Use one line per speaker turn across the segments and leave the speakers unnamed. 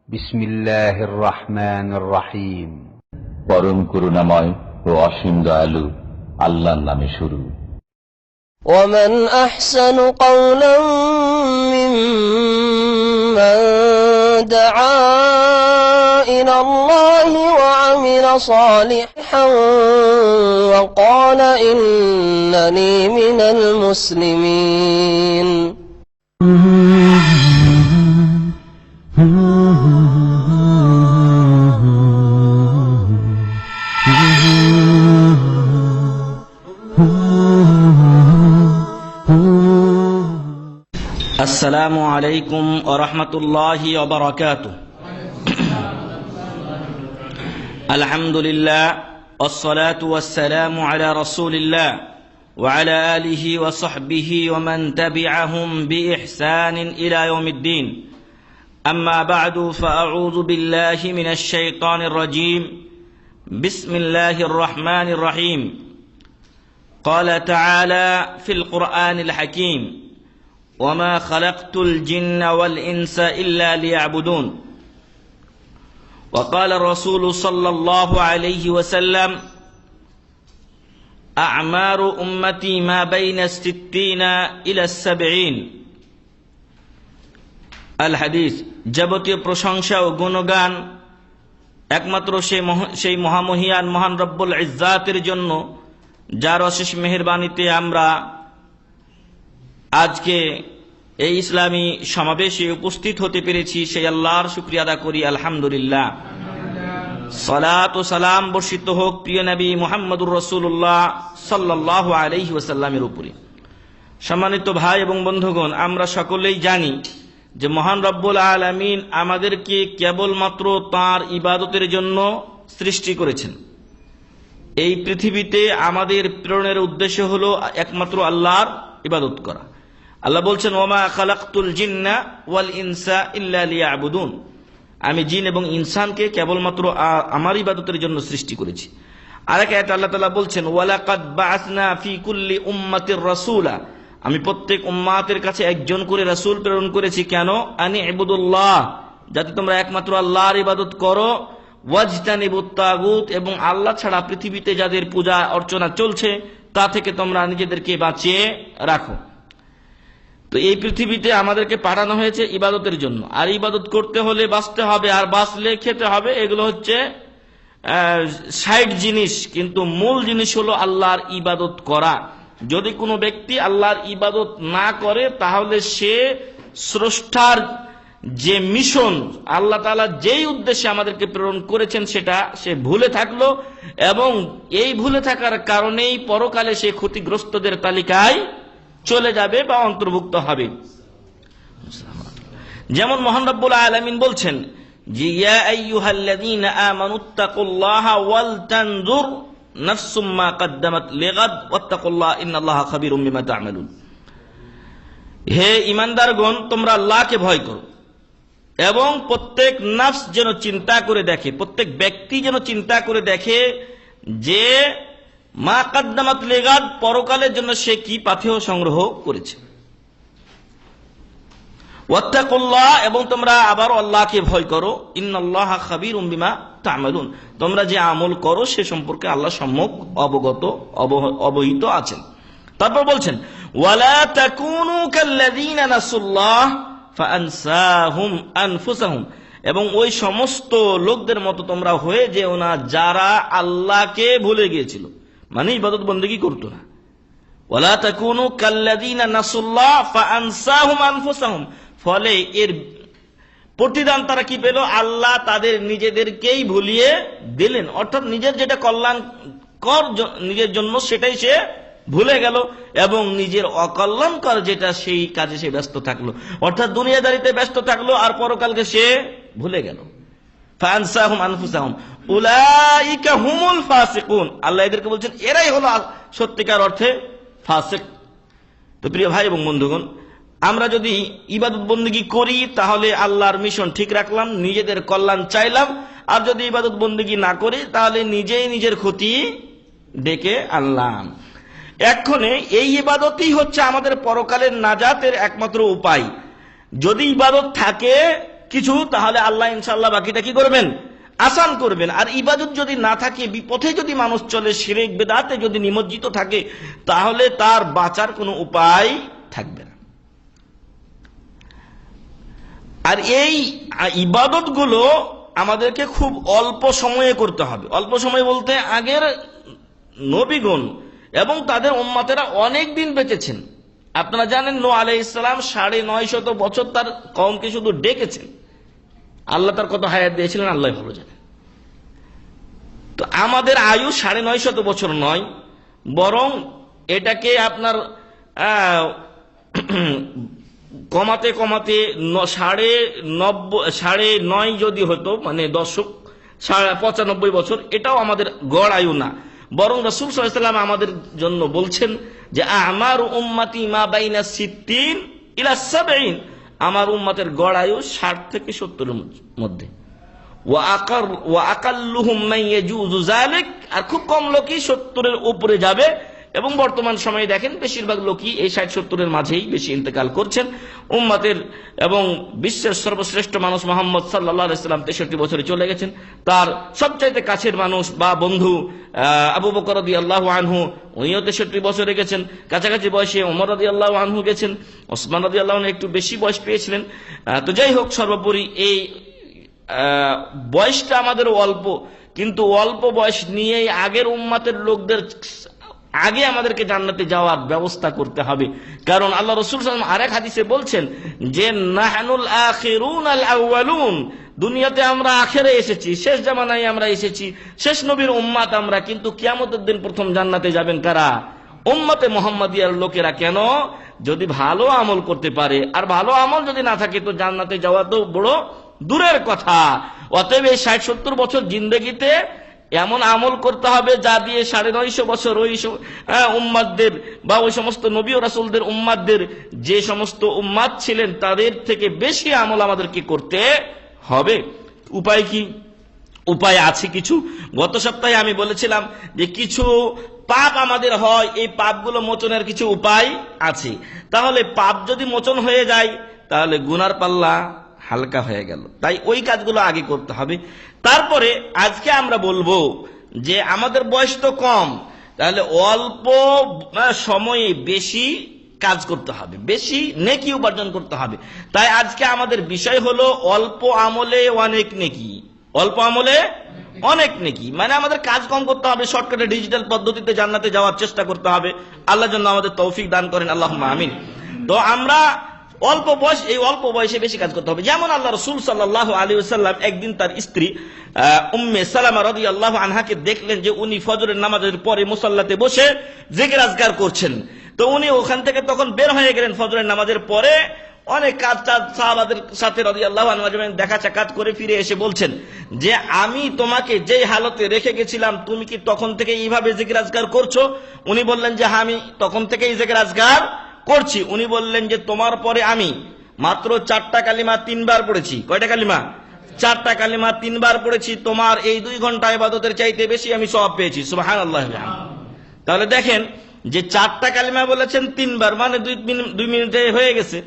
বিসমিল্লাহির রহমানির রহিম।
পরম করুণাময় ও অসীম দয়ালু আল্লাহর নামে শুরু।
ومن أحسن قولا ممن دعا إلى الله وعمل صالحا وقال إنني من المسلمين.
আসসালামু আলাইকুম ওয়া রাহমাতুল্লাহি ওয়া বারাকাতুহু। আলহামদুলিল্লাহ ওয়াসসালাতু ওয়াসসালামু আলা রাসূলিল্লাহ ওয়া আলা আলিহি ওয়া সাহবিহি ওয়া মান তাবি'আহুম বিইহসানিন ইলা ইয়াউমিদ্দিন। আম্মা বা'দু ফাআউযু বিল্লাহি মিনাশ শাইতানির রাজীম। বিসমিল্লাহির রাহমানির রহিম। ক্বালা তাআলা ফিল কুরআনিল হাকীম وما خلقت الجن والإنس إلا ليعبدون. وقال الرسول صلى الله عليه وسلم أعمار أمتي ما بين 60 إلى 70. الحديث। যাবতীয় প্রশংসা ও গুণগান একমাত্র সেই মহামহিয়ান মহান রব্বুল ইজ্জাতের জন্য, যার অশেষ মেহেরবানিতে আমরা আজকে এই ইসলামী সমাবেশে উপস্থিত হতে পেরেছি। সেই আল্লাহর শুকরিয়া আদা করি, আলহামদুলিল্লাহ। সালাত ও সালাম বর্ষিত হোক প্রিয় নবী মুহাম্মদুর রাসূলুল্লাহ সাল্লাল্লাহু আলাইহি ওয়াসাল্লামের উপরে। সম্মানিত ভাই এবং বন্ধুগণ, আমরা সকলেই জানি যে মহান রব্বুল আলামিন আমাদেরকে কেবলমাত্র তাঁর ইবাদতের জন্য সৃষ্টি করেছেন। এই পৃথিবীতে আমাদের প্রেরণের উদ্দেশ্য হলো একমাত্র আল্লাহর ইবাদত করা। আল্লাহ বলছেন, ওমা খালাকতুল জিন্না ওয়াল ইনসা ইল্লা লিয়াবুদুন। আমি জিন এবং ইনসানকে কেবলমাত্র আমার ইবাদতের জন্য সৃষ্টি করেছি। আরেক আয়াতে আল্লাহ তাআলা বলছেন, ওয়ালাকাদ বাআসনা ফি কুল্লি উম্মাতির রাসূলা। আমি প্রত্যেক উম্মাতের কাছে একজন করে রাসূল প্রেরণ করেছি। কেন? আনি ইবুদুল্লাহ, যাতে তোমরা একমাত্র আল্লাহর ইবাদত করো। ওয়াজতানিবুত তাগুত, এবং আল্লাহ ছাড়া পৃথিবীতে যাদের পূজা অর্চনা চলছে তা থেকে তোমরা নিজেদেরকে বাঁচিয়ে রাখো। তো এই পৃথিবীতে আমাদেরকে পাঠানো হয়েছে ইবাদতের জন্য, আর ইবাদত করতে হলে বাঁচতে হবে, আর বাঁচলে খেতে হবে। এগুলো হচ্ছে সাইড জিনিস, কিন্তু মূল জিনিস হলো আল্লাহর ইবাদত করা। যদি কোনো ব্যক্তি আল্লাহর ইবাদত না করে তাহলে সে স্রষ্টার যে মিশন, আল্লাহ তাআলা যেই উদ্দেশ্যে আমাদেরকে প্রেরণ করেছেন সেটা সে ভুলে থাকলো, এবং এই ভুলে থাকার কারণেই পরকালে সে ক্ষতিগ্রস্তদের তালিকায় চলে যাবে বা অন্তর্ভুক্ত হবে। যেমন মহান রব্বুল আলামিন বলছেন যে, ইয়া আইয়ুহাল্লাযীনা আমানুত্তাকুল্লাহা ওয়াল তানজুর নাফসুম মা কদ্দামাত লিগাদ ওয়াত্তাকুল্লাহা ইন্নাল্লাহা খাবীরুম বিমা তা'মালুন। হে ঈমানদারগণ, তোমরা আল্লাহকে ভয় করো, এবং প্রত্যেক নফস যেন চিন্তা করে দেখে, প্রত্যেক ব্যক্তি যেন চিন্তা করে দেখে যে মা কদ্দামাত লিগাদ, পরকালের জন্য সে কি পাথেয় সংগ্রহ করেছে। ওয়াত্তাকুল্লাহ, এবং তোমরা আবার আল্লাহকে ভয় করো। ইন্নাল্লাহা খাবীরুম বিমা তা'মালুন, তোমরা যে আমল করো সে সম্পর্কে আল্লাহ সম্যক অবহিত আছেন। তারপর বলছেন, ওয়ালা তাকুনু কাল্লাযীনা নাসুল্লাহ ফাআনসাহুম আনফুসাহুম, এবং ওই সমস্ত লোকদের মতো তোমরা হয়ে যেও না যারা আল্লাহকে ভুলে গিয়েছিল, মানে ইবাদত বন্দেগী করতো না। ওয়ালা তাকুনু কাল্লাযীনা নাসুল্লাহ ফাআনসাহুম আনফুসাহুম, ফলে এর প্রতিদান তারা কি পেল? আল্লাহ তাদের নিজেদেরকেই ভুলিয়ে দিলেন। অর্থাৎ নিজের যেটা কল্যাণকর নিজের জন্য সেটাই সে ভুলে গেল, এবং নিজের অকল্যাণকর যেটা সেই কাজে সে ব্যস্ত থাকলো। অর্থাৎ দুনিয়াদারিতে ব্যস্ত থাকলো আর পরকালকে সে ভুলে গেল। ফাআনসাহুম আনফুসাহুম উলাইকা হুমুল ফাসিকুন, আল্লাহ এদেরকে বলছেন এরাই হলো সত্যিকার অর্থে ফাসিক। তো প্রিয় ভাই এবং বন্ধুগণ, আমরা যদি ইবাদত বন্দেগী করি তাহলে আল্লাহর মিশন ঠিক রাখলাম, নিজেদের কল্যাণ চাইলাম, আর যদি ইবাদত বন্দেগী না করি তাহলে নিজেই নিজের ক্ষতি ডেকে আনলাম। এক্ষণে এই ইবাদতই হচ্ছে আমাদের পরকালের নাজাতের একমাত্র উপায়। যদি ইবাদত থাকে কিছু, তাহলে আল্লাহ ইনশাআল্লাহ বাকিটা কি করবেন, আসান করবেন। আর ইবাদত যদি না থাকে, বিপথে যদি মানুষ চলে, শিরক বিদআতে যদি নিমজ্জিত থাকে, তাহলে তার বাঁচার কোনো উপায় থাকবে না। আর এই ইবাদতগুলো আমাদেরকে খুব অল্প সময়ে করতে হবে। অল্প সময় বলতে আগের নবীগণ এবং তাদের উম্মতেরা অনেক দিন বেঁচেছেন। আপনারা জানেন নূহ আলাইহিস সালাম 950 বছর তার কওমকে শুধু ডেকেছেন। আল্লাহ তার কত হায়াত দিয়েছিলেন আল্লাহ ভালো জানেন। তো আমাদের আয়ু 950 বছর নয়, বরং এটাকে আপনার কমাতে কমাতে 9.5 যদি হতো, মানে দশক 95 বছর, এটাও আমাদের গড় আয়ু না। বরং রাসূল সাল্লাল্লাহু আলাইহি ওয়াসাল্লাম আমাদের জন্য বলছেন যে আমার উম্মতি মা বাইনা 60 ইলা 70, আমার উম্মতের গড় আয়ু 60 থেকে 70 এর মধ্যে। ওয়া আকাল্লুহুম মান ইয়াজুজু যালিক, আর খুব কম লোকই 70 এর উপরে যাবে। এবং বর্তমান সময়ে দেখেন বেশিরভাগ লোকই এই 60-70 এর মাঝেই বেশি ইন্তেকাল করছেন। উম্মতের এবং বিশ্বের সর্বশ্রেষ্ঠ মানুষ মুহাম্মদ সাল্লাল্লাহু আলাইহি ওয়াসাল্লাম 63 বছরে চলে গেছেন। তার সবচাইতে কাছের মানুষ বা বন্ধু আবু বকর রাদিয়াল্লাহু আনহু, উনিও 63 বছরে গেছেন। কাছাকাছি বয়সে ওমর রাদিয়াল্লাহু আনহু গেছেন, ওসমান রাদিয়াল্লাহু আনহু একটু বেশি বয়স পেয়েছিলেন। তো যাই হোক, সর্বোপরি এই বয়সটা আমাদের অল্প, কিন্তু অল্প বয়স নিয়েই আগের উম্মতের লোকদের আগে আমাদেরকে জান্নাতে যাওয়ার ব্যবস্থা করতে হবে। কারণ আল্লাহ রাসূল সাল্লাল্লাহু আলাইহি ওয়াসাল্লাম আরেক হাদিসে বলছেন যে নাহনুল আখিরুন আল আউয়ালুন, দুনিয়াতে আমরা আখেরে এসেছি, শেষ জামানায় আমরা এসেছি, শেষ নবীর উম্মত আমরা, কিন্তু কিয়ামতের দিন প্রথম জান্নাতে যাবেন কারা? উম্মতে মুহাম্মাদিয়ার লোকেরা। কেন? যদি ভালো আমল করতে পারে। আর ভালো আমল যদি না থাকে তো জান্নাতে যাওয়া তো বড় দূরের কথা। অতএব এই 60-70 বছর জিন্দেগিতে এমন আমল করতে হবে যা দিয়ে 950 বছর ওই উম্মাদদের বা ওই সমস্ত নবী ও রাসূলদের উম্মাদদের, যে সমস্ত উম্মাদ ছিলেন তাদের থেকে বেশি আমল আমাদেরকে করতে হবে। উপায় কি? উপায় আছে কিছু। গত সপ্তাহে আমি বলেছিলাম যে কিছু পাপ আমাদের হয়, এই পাপগুলো মোচনের কিছু উপায় আছে। তাহলে পাপ যদি মোচন হয়ে যায় তাহলে গুনার পাল্লা হালকা হয়ে গেল। তাই ওই কাজগুলো আগে করতে হবে। তারপরে আজকে আমরা বলবো যে আমাদের বয়স তো কম, তাহলে অল্প সময়ে বেশি কাজ করতে হবে, বেশি নেকি উপার্জন করতে হবে। তাই আজকে আমাদের বিষয় হলো অল্প আমলে অনেক নেকি। অল্প আমলে অনেক নেকি মানে আমাদের কাজ কম করতে হবে, শর্টকাটে ডিজিটাল পদ্ধতিতে জান্নাতে যাওয়ার চেষ্টা করতে হবে। আল্লাহ যেন আমাদের তৌফিক দান করেন, আল্লাহুম্মা আমিন। তো আমরা অল্প বয়স, এই অল্প বয়সে বেশি কাজ করতে হবে। যেমন আল্লাহ রাসূল সাল্লাল্লাহু আলাইহি ওয়াসাল্লাম একদিন তার স্ত্রী উম্মে সালামা রাদিয়াল্লাহু আনহাকে দেখলেন যে উনি ফজরের নামাজের পরে মুসাল্লাতে বসে জিকির আজকার করছেন। তো উনি ওখান থেকে তখন বের হয়ে গেলেন ফজরের নামাজের পরে। অনেক কাজ সাহাবাদের সাথে রাদিয়াল্লাহু আনহু দেখা সাক্ষাৎ করে ফিরে এসে বলছেন যে আমি তোমাকে যেই হালতে রেখে গেছিলাম তুমি কি তখন থেকে এইভাবে জিকির আজকার করছো? উনি বললেন যে হ্যাঁ, আমি তখন থেকেই জিকির আজকার করছি। উনি বললেন যে তোমার পরে আমি মাত্র 4টা কালিমা 3 বার পড়েছি। কয়টা কালিমা? 4টা কালিমা 3 বার পড়েছি। তোমার এই 2 ঘন্টা ইবাদতের চাইতে বেশি আমি সওয়াব পেয়েছি। সুবহানাল্লাহ। তাহলে দেখেন যে 4টা কালিমা বলেছেন 3 বার, মানে 2 মিনিটে হয়ে গেছে,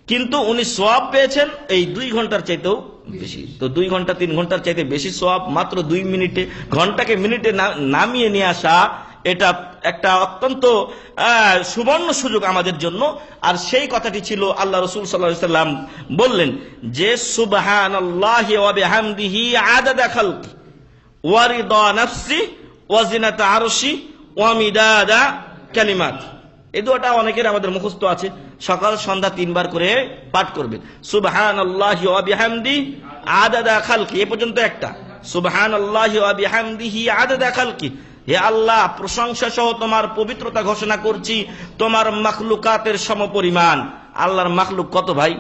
কিন্তু উনি সওয়াব পেয়েছেন এই 2 ঘন্টার চাইতেও বেশি। তো 2 ঘন্টা 3 ঘন্টার চাইতে বেশি সওয়াব মাত্র 2 মিনিটে। ঘন্টাকে মিনিটে নামিয়ে নিয়ে আসা, এটা একটা অত্যন্ত সুবর্ণ সুযোগ আমাদের জন্য। আর সেই কথাটি ছিল আল্লাহ রাসূল সাল্লাল্লাহু আলাইহি ওয়াসাল্লাম বললেন যে সুবহানাল্লাহি ওয়া বিহামদিহি আদাদা খালকি ওয়া রিদা নাফসি ওয়া জিনাতা আরশি ওয়া মিদাদা কালিমাত। এই দুটো অনেকের আমাদের মুখস্থ আছে। সকাল সন্ধ্যা 3 বার করে পাঠ করবেন। সুবহানাল্লাহি ওয়া বিহামদিহি আদাদা খালকি, এই পর্যন্ত একটা। সুবহানাল্লাহি ওয়া বিহামদিহি আদাদা খালকি, হে আল্লাহ প্রশংসা সহ তোমার পবিত্রতা ঘোষণা করছি তোমার মাখলুকাতের সমপরিমাণ। আল্লাহর মাখলুক কত ভাই?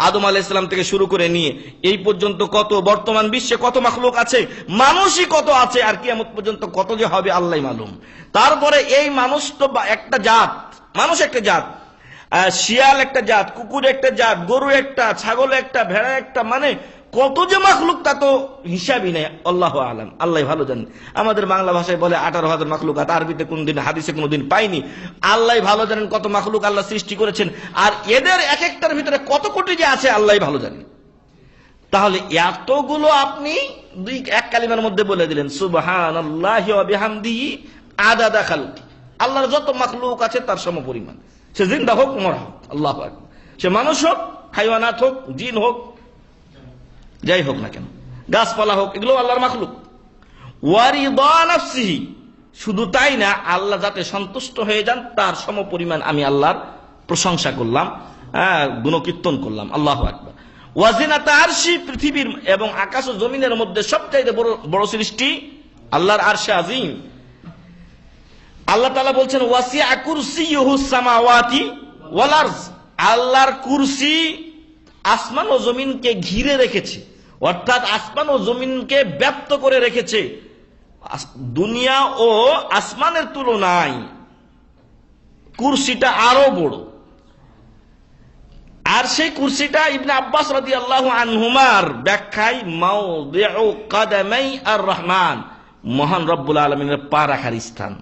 আদম আলাইহিস সালাম থেকে শুরু করে নিয়ে এই পর্যন্ত কত, বর্তমান বিশ্বে কত মাখলুক আছে, মানুষই কত আছে, আর কিয়ামত পর্যন্ত কত যে হবে আল্লাহই মালুম। তারপরে এই মানুষ তো একটা জাত, মানুষ একটা জাত, শিয়াল একটা জাত, কুকুর একটা জাত, গরু একটা, ছাগল একটা, ভেড়া একটা, মানে কত যে মাখলুক তা তো হিসাবই নেই। আল্লাহু আলাম, আল্লাহ ভালো জানেন। আমাদের বাংলা ভাষায় বলে 18,000 মাখলুকাত, আরবিতে কোনদিন, হাদিসে কোনদিন পাইনি। আল্লাহ ভালো জানেন কত মাখলুক আল্লাহ সৃষ্টি করেছেন, আর এদের এক একটার ভিতরে কত কোটি যে আছে আল্লাহ ভালো জানেন। তাহলে এতগুলো আপনি এক কালিমার মধ্যে বলে দিলেন, সুবহানাল্লাহি ওয়া বিহামদিহি আদাদা খালকি। আল্লাহর যত মাখলুক আছে তার সমপরিমাণ, সে জিন্দা হোক মরা হোক, আল্লাহু আকবার, সে মানুষ হোক, হাইওয়ানাত হোক, জিন হোক, যাই হোক না কেন, গাছপালা হোক, এগুলো আল্লাহর মাখলুক। ওয়া রিদা নাফসিহি, শুধু তাই না, আল্লাহ যাতে সন্তুষ্ট হয়ে যান তার সমপরিমাণ আমি আল্লাহর প্রশংসা করলাম, গুণকীর্তন করলাম, আল্লাহু আকবার। ওয়াজিনাতা আরশি, পৃথিবীর এবং আকাশ ও জমিনের মধ্যে সবচাইতে বড় সৃষ্টি আল্লাহর আরশে আজিম। আল্লাহ তাআলা বলছেন ওয়াসিআ কুরসিয়ুহুস সামাওয়াতি ওয়াল আরজ, আল্লাহর কুরসি আসমান ও জমিনকে ঘিরে রেখেছে, অর্থাৎ আসমান ও জমিনকে ব্যাপ্ত করে রেখেছে। দুনিয়া ও আসমানের তুলনায় কুরসিটা আরো বড়। আর সেই কুরসিটা ইবনে আব্বাস রাদিয়াল্লাহু আনহুমার ব্যাখ্যায় মাওদিউ কাদামাই আর রহমান, মহান রব্বুল আলামিনের পা রাখার স্থান।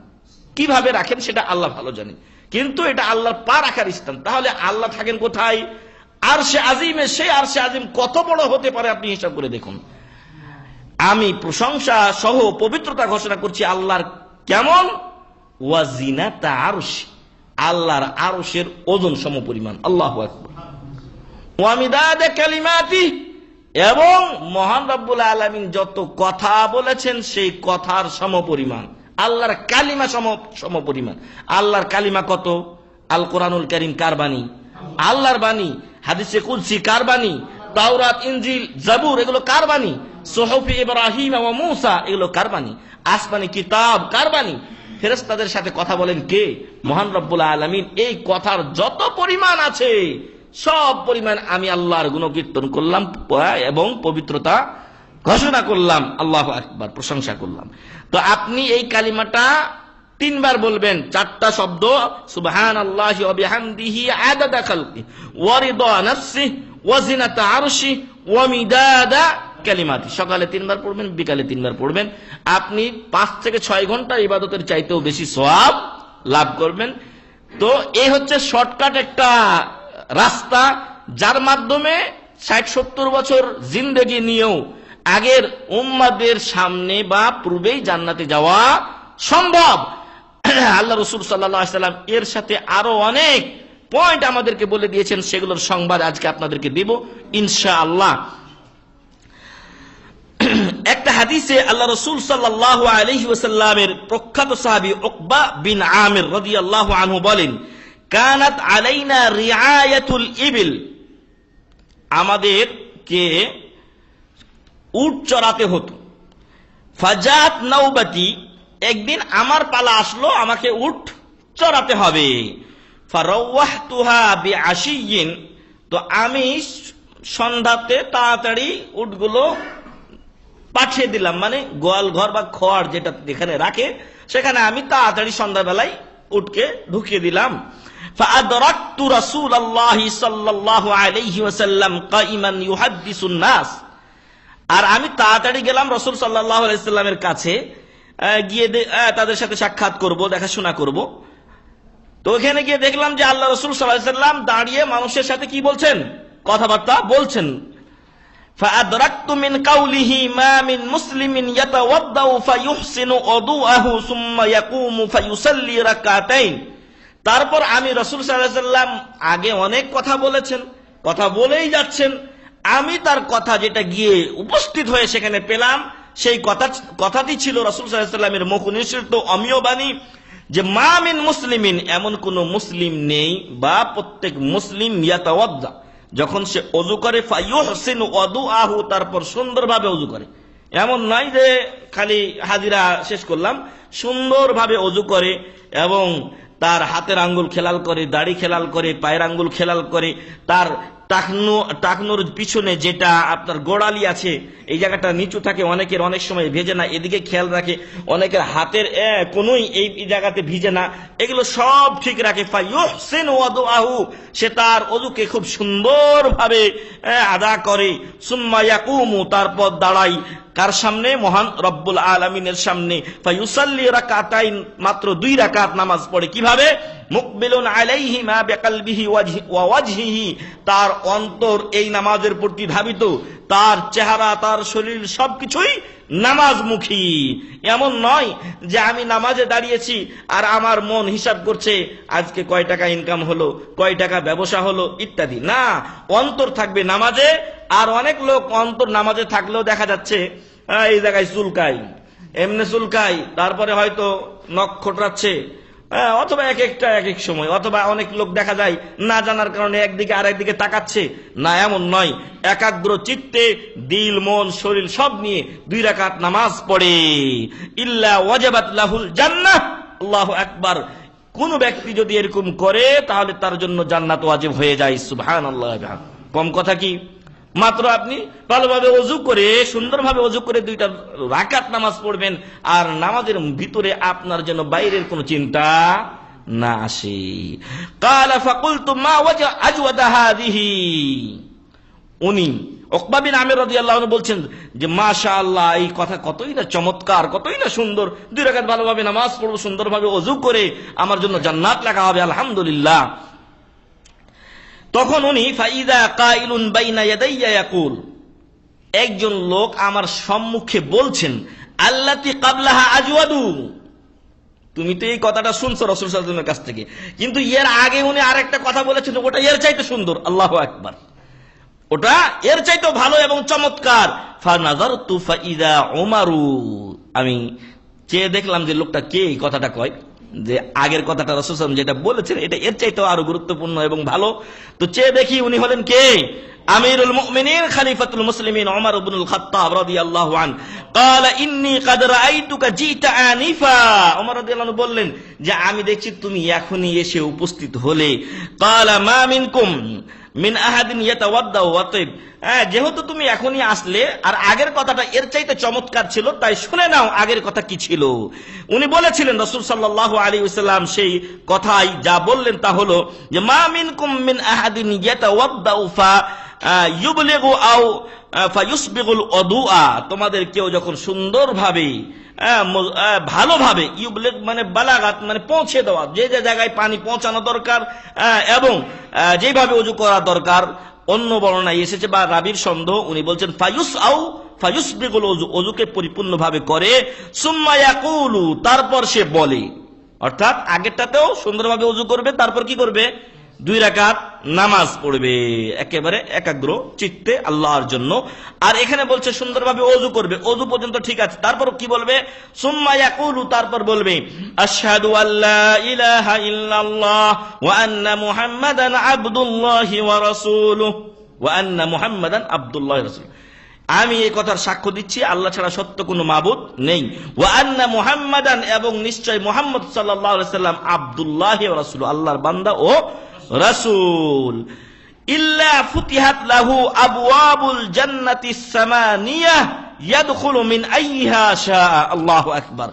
কিভাবে রাখেন সেটা আল্লাহ ভালো জানেন, কিন্তু এটা আল্লাহর পা রাখার স্থান। তাহলে আল্লাহ থাকেন কোথায়? আরশে আজিমে। সেই আরশে আজিম কত বড় হতে পারে আপনি হিসাব করে দেখুন। আমি প্রশংসা সহ পবিত্রতা ঘোষণা করছি আল্লাহর। কেমন? ওয়াজিনাতা আরশ, আল্লাহর আরশের ওজন সমপরিমাণ, আল্লাহু আকবার। ওয়া মিদাদা কালিমাতি, এবং মহান রব্বুল আলামিন যত কথা বলেছেন সেই কথার সমপরিমাণ, আল্লাহর কালিমা সমপরিমাণ। আল্লাহর কালিমা কত? আল কোরআনুল কারীম কার বাণী? আল্লাহর বাণী। হাদিসে কুদসি কার বাণী? তাওরাত, ইনজিল, জাবুর এগুলো কার বাণী? সুহুফ ইব্রাহিম ওয়া মূসা এগুলো কার বাণী? আসমানি কিতাব কার বাণী? ফেরেশতাদের সাথে কথা বলেন কে? মহান রব্বুল আলামিন। এই কথার যত পরিমাণ আছে সব পরিমাণ আমি আল্লাহর গুণকীর্তন করলাম এবং পবিত্রতা ঘোষণা করলাম, আল্লাহু আকবার, প্রশংসা করলাম। তো আপনি এই কালিমাটা 3 বার বলবেন, 4টা শব্দ, সুবহানাল্লাহি ওয়া বিহামদিহি আদাদা খালকি ওয়া রিদা নাফসিহি ওয়া জিনাতা আরশি ওয়া মিদাদা কালিমাতি। সকালে 3 বার পড়বেন, বিকালে 3 বার পড়বেন। আপনি 5 থেকে 6 ঘন্টা ইবাদতের চাইতেও বেশি সওয়াব লাভ করবেন। তো এই হচ্ছে শর্টকাট একটা রাস্তা, যার মাধ্যমে 60-70 বছর জিন্দেগি নিয়েও আগের উম্মাদের সামনে বা পূর্বেই জান্নাতে যাওয়া সম্ভব। আল্লাহ রাসূল সাল্লাল্লাহু আলাইহি ওয়াসাল্লাম এর সাথে আরো অনেক পয়েন্ট আমাদেরকে বলে দিয়েছেন, সেগুলোর সংবাদ আজকে আপনাদেরকে দেব ইনশাআল্লাহ। একটা হাদিসে আল্লাহ রাসূল সাল্লাল্লাহু আলাইহি ওয়াসাল্লামের প্রখ্যাত সাহাবী উকবা বিন আমির রাদিয়াল্লাহু আনহু বলেন, কানাত আলাইনা রিআয়াতুল ইবিল, আমাদেরকে উট চড়াতে হতো। ফাজাত নওবাতি, একদিন আমার পালা আসলো, আমাকে উট চড়াতে হবে। ফারাওয়াহতুহা বিআশিয়িন, তো আমি সন্ধ্যাতে তাড়াতাড়ি উটগুলো পাঠিয়ে দিলাম, মানে গোয়াল ঘর বা খড় যেটা যেখানে রাখে সেখানে আমি তাড়াতাড়ি সন্ধ্যাবেলায় উটকে ঢুকিয়ে দিলাম। ফাআদরাকতু রাসূলুল্লাহি সাল্লাল্লাহু আলাইহি ওয়াসাল্লাম কাইমান ইউহাদ্দিসুন নাস, আর আমি তাড়াতাড়ি গেলাম রাসূল সাল্লাল্লাহু আলাইহি ওয়াসাল্লামের কাছে, গিয়ে তাদের সাথে সাক্ষাৎ করব, দেখাশোনা করব। তো ওখানে গিয়ে দেখলাম যে আল্লাহ রাসূল সাল্লাল্লাহু আলাইহি ওয়াসাল্লাম দাঁড়িয়ে মানুষের সাথে কি বলছেন? কথাবার্তা বলছেন। فأدركت من قوله ما من مسلم يتوضأ فيحسن وضوءه ثم يقوم فيصلي ركعتين। তারপর আমি রাসূল সাল্লাল্লাহু আলাইহি ওয়াসাল্লাম আগে অনেক কথা বলেছেন, কথা বলেই যাচ্ছেন, আমি তার কথা যেটা গিয়ে উপস্থিত হয়ে সেখানে পেলাম, সেই কথাটি ছিল রাসূল সাল্লাল্লাহু আলাইহি ওয়াসাল্লামের মুখ নিঃসৃত অমীয় বাণী, যে মা মিন মুসলিমিন, এমন কোন মুসলিম নেই বা প্রত্যেক মুসলিম ইয়াতাওয়াদ্দা, যখন সে ওযু করে, ফায়ুহসিনু ওযুআহু, তারপর সুন্দরভাবে ওযু করে। এমন নয় যে খালি হাজিরা শেষ করলাম, সুন্দরভাবে ওযু করে এবং তার হাতের আঙ্গুল খেলাল করে, দাড়ি খেলাল করে, পায়ের আঙ্গুল খেলাল করে, তার টাকনুর পিছনে যেটা আপনার গোড়ালি আছে এই জায়গাটা নিচু থাকে, অনেকের অনেক সময় ভেজে না, এদিকে খেয়াল রাখে, অনেকের হাতের কোনোই এই জায়গাতে ভিজে না, এগুলো সব ঠিক রাখে। ফায়ুহসিনু ওযুআহু, সে তার ওযুকে খুব সুন্দরভাবে আদা করে। সুম্মা ইয়াকুমু, তারপর দাঁড়াই। কার সামনে? মহান রব্বুল আলামিনের সামনে। ফায়ুসাল্লি রাকাতাইন, মাত্র 2 রাকাত নামাজ পড়ে। কিভাবে? মুকবিলুন আলাইহিমা বিকলবিহি ওয়া ওয়াজহিহি, তার অন্তর এই নামাজের প্রতি ধাবিত, তার চেহারা, তার শরীর সবকিছুই নামাজমুখী। এমন নয় যে আমি নামাজে দাঁড়িয়েছি আর আমার মন হিসাব করছে আজকে কয় টাকা ইনকাম হলো, কয় টাকা ব্যবসা হলো ইত্যাদি। না, অন্তর থাকবে নামাজে। আর অনেক লোক অন্তর নামাজে থাকলেও দেখা যাচ্ছে এই জায়গায় চুলকাই, এমনি চুলকাই, তারপরে হয়তো নখ খোটরাচ্ছে, অথবা এক একটা এক এক সময়, অথবা অনেক লোক দেখা যায় না জানার কারণে একদিকে আর একদিকে তাকাচ্ছে। না, এমন নয়, একাগ্র চিত্তে দিল, মন, শরীর সব নিয়ে 2 রাকাত নামাজ পড়ে। ইল্লা ওয়াজাবাত লাহুল জান্নাহ, আল্লাহু আকবার। কোন ব্যক্তি যদি এরকম করে তাহলে তার জন্য জান্নাত ওয়াজিব হয়ে যায়। সুবহানাল্লাহ। কম কথা কি? মাত্র আপনি ভালোভাবে ওযু করে, সুন্দরভাবে ওযু করে 2টা রাকাত নামাজ পড়বেন, আর নামাজের ভিতরে আপনার জন্য বাইরের কোনো চিন্তা না আসে। ক্বালা ফাকুলতু মা ওয়াজা আজওয়াদা হাযিহি, উনি উকবা বিন আমির রাদিয়াল্লাহু আনহু বলছেন যে মাশাআল্লাহ, এই কথা কতই না চমৎকার, কতই না সুন্দর। 2 রাকাত ভালোভাবে নামাজ পড়ব, সুন্দরভাবে ওযু করে, আমার জন্য জান্নাত লেখা হবে, আলহামদুলিল্লাহ। তখন উনি ফাইদা কাইলুন বাইনা ইয়াদাইয়া ইয়াকুল, একজন লোক আমার সম্মুখে বলছেন আল্লাতি ক্বাবলাহা আজওয়াদু, তুমি তো এই কথাটা শুনছো রাসূল সাল্লাল্লাহু আলাইহি ওয়াসাল্লামের কাছ থেকে, কিন্তু এর আগে উনি আরেকটা কথা বলেছেন, ওটা এর চাইতে সুন্দর। আল্লাহু আকবার, ওটা এর চাইতে ভালো এবং চমৎকার। ফানাযারতু ফাইদা উমারু, আমি চেয়ে দেখলাম যে লোকটা কে এই কথাটা কয়, যে আগের কথাটা রাসূল সাল্লাল্লাহু আলাইহি ওয়াসাল্লাম যেটা বলেছেন এটা এর চাইতেও আরো গুরুত্বপূর্ণ এবং ভালো। তো চেয়ে দেখি উনি হলেন কে? আমিরুল মুমিনিন খলিফাতুল মুসলিমিন ওমর ইবনুল খাত্তাব রাদিয়াল্লাহু আনহু। ক্বালা ইন্নী কাদ রাআইতুকা জিতা আনিফা, ওমর রাদিয়াল্লাহু আনহু বললেন যে আমি দেখছি তুমি এখনই এসে উপস্থিত হলে। ক্বালা মা মিনকুম মিন আহাদিন ইয়াতাওয়াদ্দা ওয়া তাইব, যেহেতু তুমি এখনই আসলে আর আগের কথাটা এর চাইতে চমৎকার ছিল, তাই শুনে নাও আগের কথা কি ছিল। উনি বলেছিলেন, রাসূল সাল্লাল্লাহু আলাইহি ওয়াসাল্লাম সেই কথাই যা বললেন তা হলো যে মা মিনকুম মিন আহাদিন ইয়াতাওয়াদ্দা ফা ইউবলিগু আও ফায়ুসবিগুল উদুআ, তোমাদের কেউ যখন সুন্দরভাবে ভালোভাবে, ইউবলিগ মানে বালাগাত মানে পৌঁছে দেওয়া, যে যে জায়গায় পানি পৌঁছানো দরকার এবং যেভাবে ওযু করা দরকার, অন্য বর্ণনায় এসেছে বা রাবির সন্দেহ, উনি বলছেন ফায়ুসবিগুল উযু, ওযুকে পরিপূর্ণভাবে করে, সুম্মা ইয়াকুলু, তারপর সে বলে, অর্থাৎ আগেরটাতেও সুন্দরভাবে ওযু করবে, তারপর কি করবে? 2 রাকাত নামাজ পড়বে একেবারে একাগ্র চিত্তে আল্লাহর জন্য। আর এখানে বলছে সুন্দরভাবে ওযু করবে, ওযু পর্যন্ত ঠিক আছে, তারপর কি বলবে? সুম্মা ইয়াকুলু, তারপর বলবে আশহাদু আল্লা ইলাহা ইল্লাল্লাহ ওয়া আন্না মুহাম্মাদান আবদুল্লাহি ওয়া রাসূলুহু, ওয়া আন্না মুহাম্মাদান আবদুল্লাহি ওয়া রাসূলুহু, আমি এই কথার সাক্ষ্য দিচ্ছি আল্লাহ ছাড়া সত্য কোনো মাবুদ নেই। ওয়া আন্না মুহাম্মাদান, এবং নিশ্চয় মুহাম্মদ সাল্লাল্লাহু আলাইহি সাল্লাম আবদুল্লাহি ওয়া রাসূলুহু, আল্লাহর বান্দা ও রাসূল। ইল্লা ফুতিহাত লাহু আবওয়াবুল জান্নাতিস সামানিয়াহ ইয়াদখুলু মিন আইয়িহা শাআ। আল্লাহু আকবার।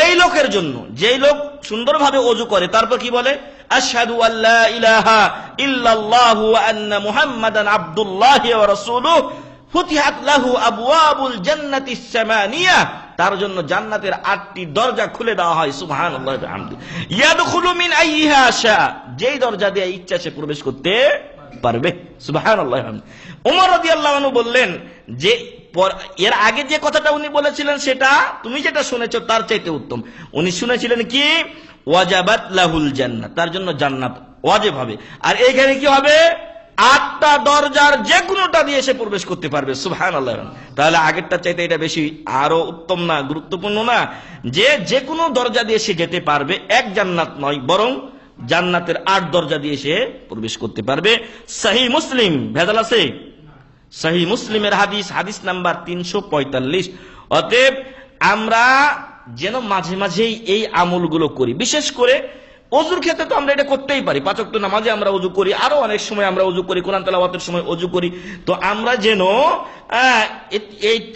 এই লোকের জন্য, যেই লোক সুন্দরভাবে ওযু করে, তারপর কি বলে? আশহাদু আল্লা ইলাহা ইল্লাল্লাহু ওয়া আন্না মুহাম্মাদান আবদুল্লাহি ওয়া রাসূলুহু, ফুতিহাত লাহু আবওয়াবুল জান্নাতিস সামানিয়াহ, তার জন্য জান্নাতের 8টি দরজা খুলে দেওয়া হয়। সুবহানাল্লাহি ওয়া বিহামদিহি। ইয়াদখুলু মিন আইয়িহা শাআ, যেই দরজা দিয়ে ইচ্ছা সে প্রবেশ করতে পারবে। সুবহানাল্লাহি ওয়া বিহামদিহি। ওমর রাদিয়াল্লাহু আনহু বললেন যে এর আগে যে কথাটা উনি বলেছিলেন সেটা তুমি যেটা শুনেছো তার চাইতে উত্তম। উনি শুনেছিলেন কি? ওয়াজাবাত লাহুল জান্নাহ, তার জন্য জান্নাত ওয়াজিব হবে। আর এইখানে কি হবে? 8টা দরজার যে কোনোটা দিয়ে সে প্রবেশ করতে পারবে। সুবহানাল্লাহ। তাহলে আগেরটা চাইতে এটা বেশি আরো উত্তম না, গুরুত্বপূর্ণ না? যে কোনো দরজা দিয়ে সে যেতে পারবে, এক জান্নাত নয়, বরং জান্নাতের 8 দরজা দিয়ে সে প্রবেশ করতে পারবে। সহিহ মুসলিম, ভেজাল আছে? সহিহ মুসলিমের হাদিস, হাদিস নাম্বার 345। অতএব আমরা যেন মাঝে মাঝেই এই আমলগুলো করি, বিশেষ করে ওযুর ক্ষেত্রে তো আমরা এটা করতেই পারি। 5 ওয়াক্ত নামাজে আমরা ওযু করি, আরো অনেক সময় আমরা ওযু করি, কোরআন তেলাওয়াতের সময় ওযু করি। তো আমরা যেন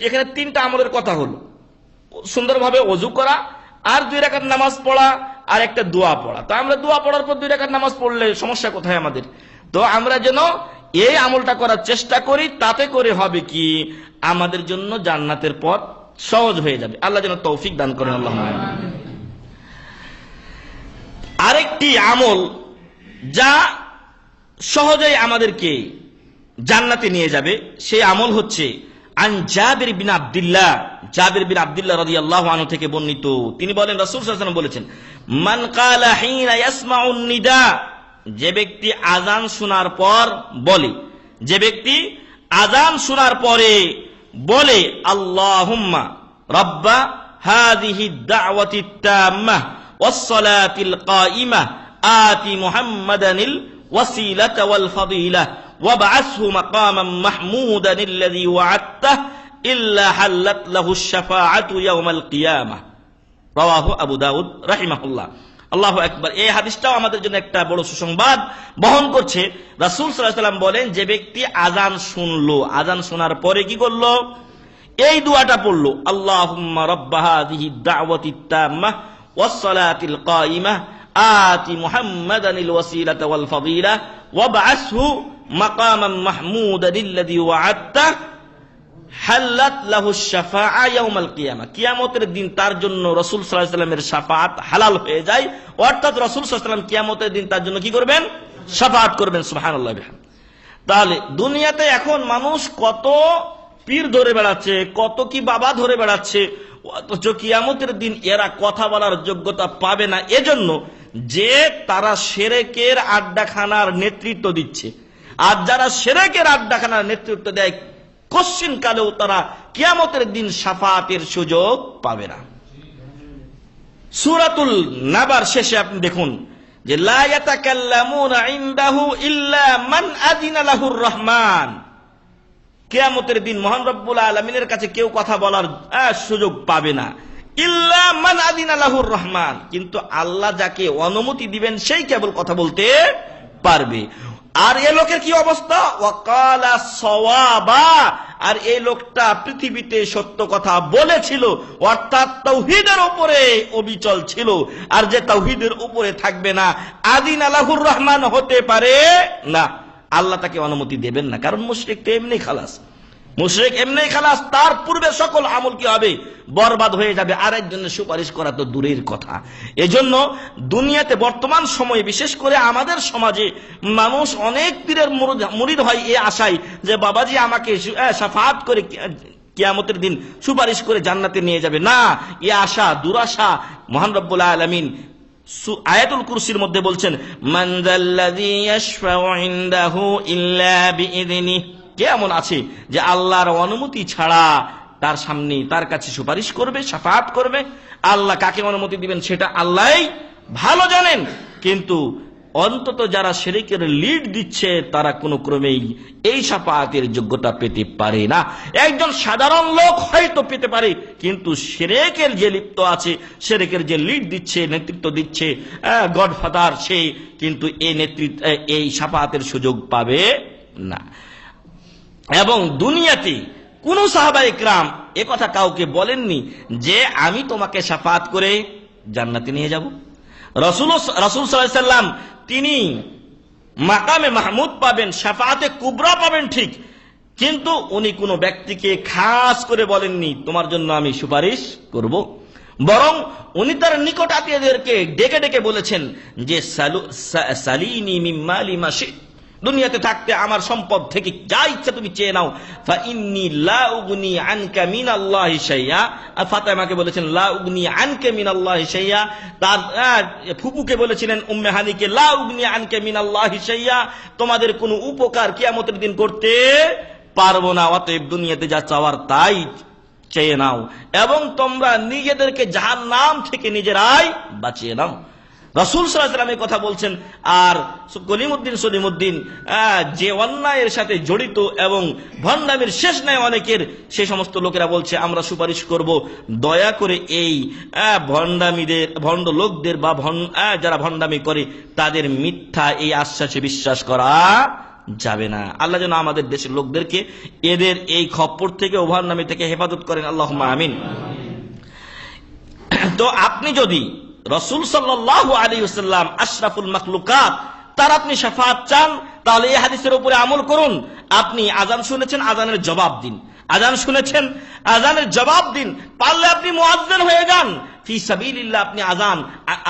এখানে 3টা আমলের কথা হলো, সুন্দরভাবে ওযু করা, আর 2 রাকাত নামাজ পড়া, আর একটা দোয়া পড়া। তো আমরা দোয়া পড়ার পর 2 রাকাত নামাজ পড়লে সমস্যা কোথায় আমাদের? তো আমরা যেন এই আমলটা করার চেষ্টা করি, তাতে করে হবে কি আমাদের জন্য জান্নাতের পথ সহজ হয়ে যাবে। আল্লাহ যেন তৌফিক দান করেন, আল্লাহুম্মা আমিন। আরেকটি আমল যা সহজেই আমাদেরকে জান্নাতে নিয়ে যাবে, সেই আমল হচ্ছে আন জাবির বিন আব্দুল্লাহ, জাবির বিন আব্দুল্লাহ রাদিয়াল্লাহু আনহু থেকে বর্ণিত, তিনি বলেন রাসূল সাল্লাল্লাহু আলাইহি ওয়াসাল্লাম বলেছেন, মান ক্বালা হিনা ইয়াসমাউন নিদা, যে ব্যক্তি আযান শোনার পর বলে, যে ব্যক্তি আযান শোনার পরে বলে আল্লাহুম্মা রাব্বা হাযিহি দাওয়াতিত তাম্মাহ ওয়াস সালাতিল কাইমাহ আতি মুহাম্মাদানিল ওয়াসিলাতা ওয়াল ফাদিলাহ ওয়াবআসহু মাকামান মাহমুদান আল্লাযী ওয়া'আদতাহ ইল্লা হাল্লাত লাহুশ শাফাআতু ইয়াওমাল কিয়ামাহ। রাওয়াহু আবু দাউদ রাহিমাহুল্লাহ। আল্লাহু আকবার। এই হাদিসটাও আমাদের জন্য একটা বড় সুসংবাদ বহন করছে। রাসূল সাল্লাল্লাহু আলাইহি ওয়াসাল্লাম বলেন, যে ব্যক্তি আযান শুনলো, আযান শোনার পরে কি করলো, এই দোয়াটা পড়লো, আল্লাহুম্মা রাব্বা হাযিহি দাওয়াতিত তাম্মাহ ওয়াস সালাতিল কাইমাহ আতি মুহাম্মাদানিল ওয়াসিলাতা ওয়াল ফাদিলাহ ওয়াবআসহু মাকামান মাহমুদান আল্লাযী ওয়া'আদতাহ হাল্লাত লাহুশ শাফাআ ইয়াওমাল কিয়ামা। কিয়ামতের দিন তার জন্য রাসূল সাল্লাল্লাহু আলাইহি ওয়াসাল্লামের শাফাআত হালাল হয়ে যায়, অর্থাৎ রাসূল সাল্লাল্লাহু আলাইহি ওয়াসাল্লাম কিয়ামতের দিন তার জন্য কি করবেন, শাফাআত করবেন। সুবহানাল্লাহ বিহামদিহি। তাহলে দুনিয়াতে এখন মানুষ কত পীর ধরে বেড়াচ্ছে, কত কি বাবা ধরে বেড়াচ্ছে, অথচ কিয়ামতের দিন এরা কথা বলার যোগ্যতা পাবে না, এজন্য যে তারা শিরকের আড্ডাখানার নেতৃত্ব দিচ্ছে। আর যারা শিরকের আড্ডাখানার নেতৃত্ব দেয়, কশ্চিন কালেও তারা কিয়ামতের দিন শাফাআতের সুযোগ পাবে না। সূরাতুল নাবার শেষে আপনি দেখুন যে লা ইয়াতাকাল্লামুনা ইনদাহু ইল্লা মান আযিনা লাহুর রহমান। কিয়ামতের দিন মহান রব্বুল আলামিনের কাছে কেউ কথা বলার সুযোগ পাবে না, ইল্লা মান আযিনা লাহুর রহমান, কিন্তু আল্লাহ যাকে অনুমতি দিবেন সেই কেবল কথা বলতে পারবে। আর এই লোকের কি অবস্থা, ওয়াকালা সাওয়াবা, আর এই লোকটা পৃথিবীতে সত্য কথা বলেছিল, অর্থাৎ তাওহীদের উপরে অবিচল ছিল। আর যে তাওহীদের উপরে থাকবে না, আযিনা লাহুর রহমান হতে পারে না, আল্লাহ তাকে অনুমতি দেবেন না। কারণ মুশরিক তো এমনি খালাস, মুশরিক এমনি খালাস, তার পূর্বে সকল আমল কি হবে, বরবাদ হয়ে যাবে। আরেকজনের সুপারিশ করা তো দূরের কথা। এজন্য দুনিয়াতে বর্তমান সময়ে বিশেষ করে আমাদের সমাজে মানুষ অনেক পীরের মুরিদ হয় এই আশায় যে বাবাজি আমাকে শাফাআত করে কিয়ামতের দিন সুপারিশ করে জান্নাতে নিয়ে যাবে। না, এই আশা দুরাশা। মহান রব্বুল আলামিন আয়াতুল কুরসির মধ্যে বলছেন, মান যাল্লাযী ইয়াশফাউ ইনদাহু ইল্লা বিইযনিহি, কে এমন আছে যে আল্লাহর অনুমতি ছাড়া তার সামনে তার কাছে সুপারিশ করবে, শাফাআত করবে। আল্লাহ কাকে অনুমতি দিবেন সেটা আল্লাহই ভালো জানেন, কিন্তু অন্তত যারা শিরকের লিড দিচ্ছে তারা কোনো ক্রমেই এই শাফাআতের যোগ্যতা পেতে পারে না। একজন সাধারণ লোক হয়তো পেতে পারে, কিন্তু শিরকের যে লিপ্ত আছে, শিরকের যে লিড দিচ্ছে, নেতৃত্ব দিচ্ছে, গডফাদার, সে কিন্তু এই নেতৃত্ব এই শাফাআতের সুযোগ পাবে না। এবং দুনিয়াতে কোন সাহাবা ইকরাম এ কথা কাউকে বলেননি যে আমি তোমাকে শাফাআত করে জান্নাতে নিয়ে যাব। রাসূল সাল্লাল্লাহু আলাইহি সাল্লাম তিনি মাকামে মাহমুদ পাবেন, শাফাআতে কুবরা পাবেন ঠিক, কিন্তু উনি কোনো ব্যক্তিকে খাস করে বলেননি তোমার জন্য আমি সুপারিশ করব। বরং উনি তার নিকট আত্মীয়দেরকে ডেকে ডেকে বলেছেন যে সালিনি মিন মালি মা শি'ত, দুনিয়াতে থাকতে আমার সম্পদ থেকে যা ইচ্ছা তুমি চেয়ে নাও। ফা ইন্নী লা উগনি আনকা মিনাল্লাহি শাইআ, আর ফাতেমাকে বলেছেন লা উগনি আনকা মিনাল্লাহি শাইআ। তার ফুপুকে বলেছিলেন উম্মে হানিকে লা উগনি আনকা মিনাল্লাহি শাইআ, তোমাদের কোনো উপকার কিয়ামতের দিন করতে পারবো না, অতএব দুনিয়াতে যা চাওয়ার তাই চেয়ে নাও এবং তোমরা নিজেদেরকে জাহান্নাম থেকে নিজেরাই বাঁচিয়ে নাও। রাসূল সাল্লাল্লাহু আলাইহি ওয়াসাল্লাম কথা বলছেন। আর কলিমউদ্দিন সলিমউদ্দিন যে অন্যায়ের সাথে জড়িত এবং ভণ্ডামির শেষ নাই অনেকের, সে সমস্ত লোকেরা বলছে আমরা সুপারিশ করব, দয়া করে এই ভণ্ড লোকদের বা যারা ভণ্ডামি করে তাদের মিথ্যা এই আশ্বাসে বিশ্বাস করা যাবে না। আল্লাহ যেন আমাদের দেশের লোকদেরকে এদের এই খপ্পর থেকে ও ভণ্ডামি থেকে হেফাজত করেন, আল্লাহুম্মা আমিন। তো আপনি যদি রাসূল সাল্লাল্লাহু আলাইহি ওয়াসাল্লাম আশরাফুল মাখলুকাত, তার আপনি শাফাআত চান, তাহলে এই হাদিসের উপরে আমল করুন। আপনি আজান শুনেছেন, আজানের জবাব দিন। আজান শুনেছেন, আজানের জবাব দিন। পারলে আপনি মুয়াজ্জিন হয়ে যান, ফি সাবিলিল্লাহ, আপনি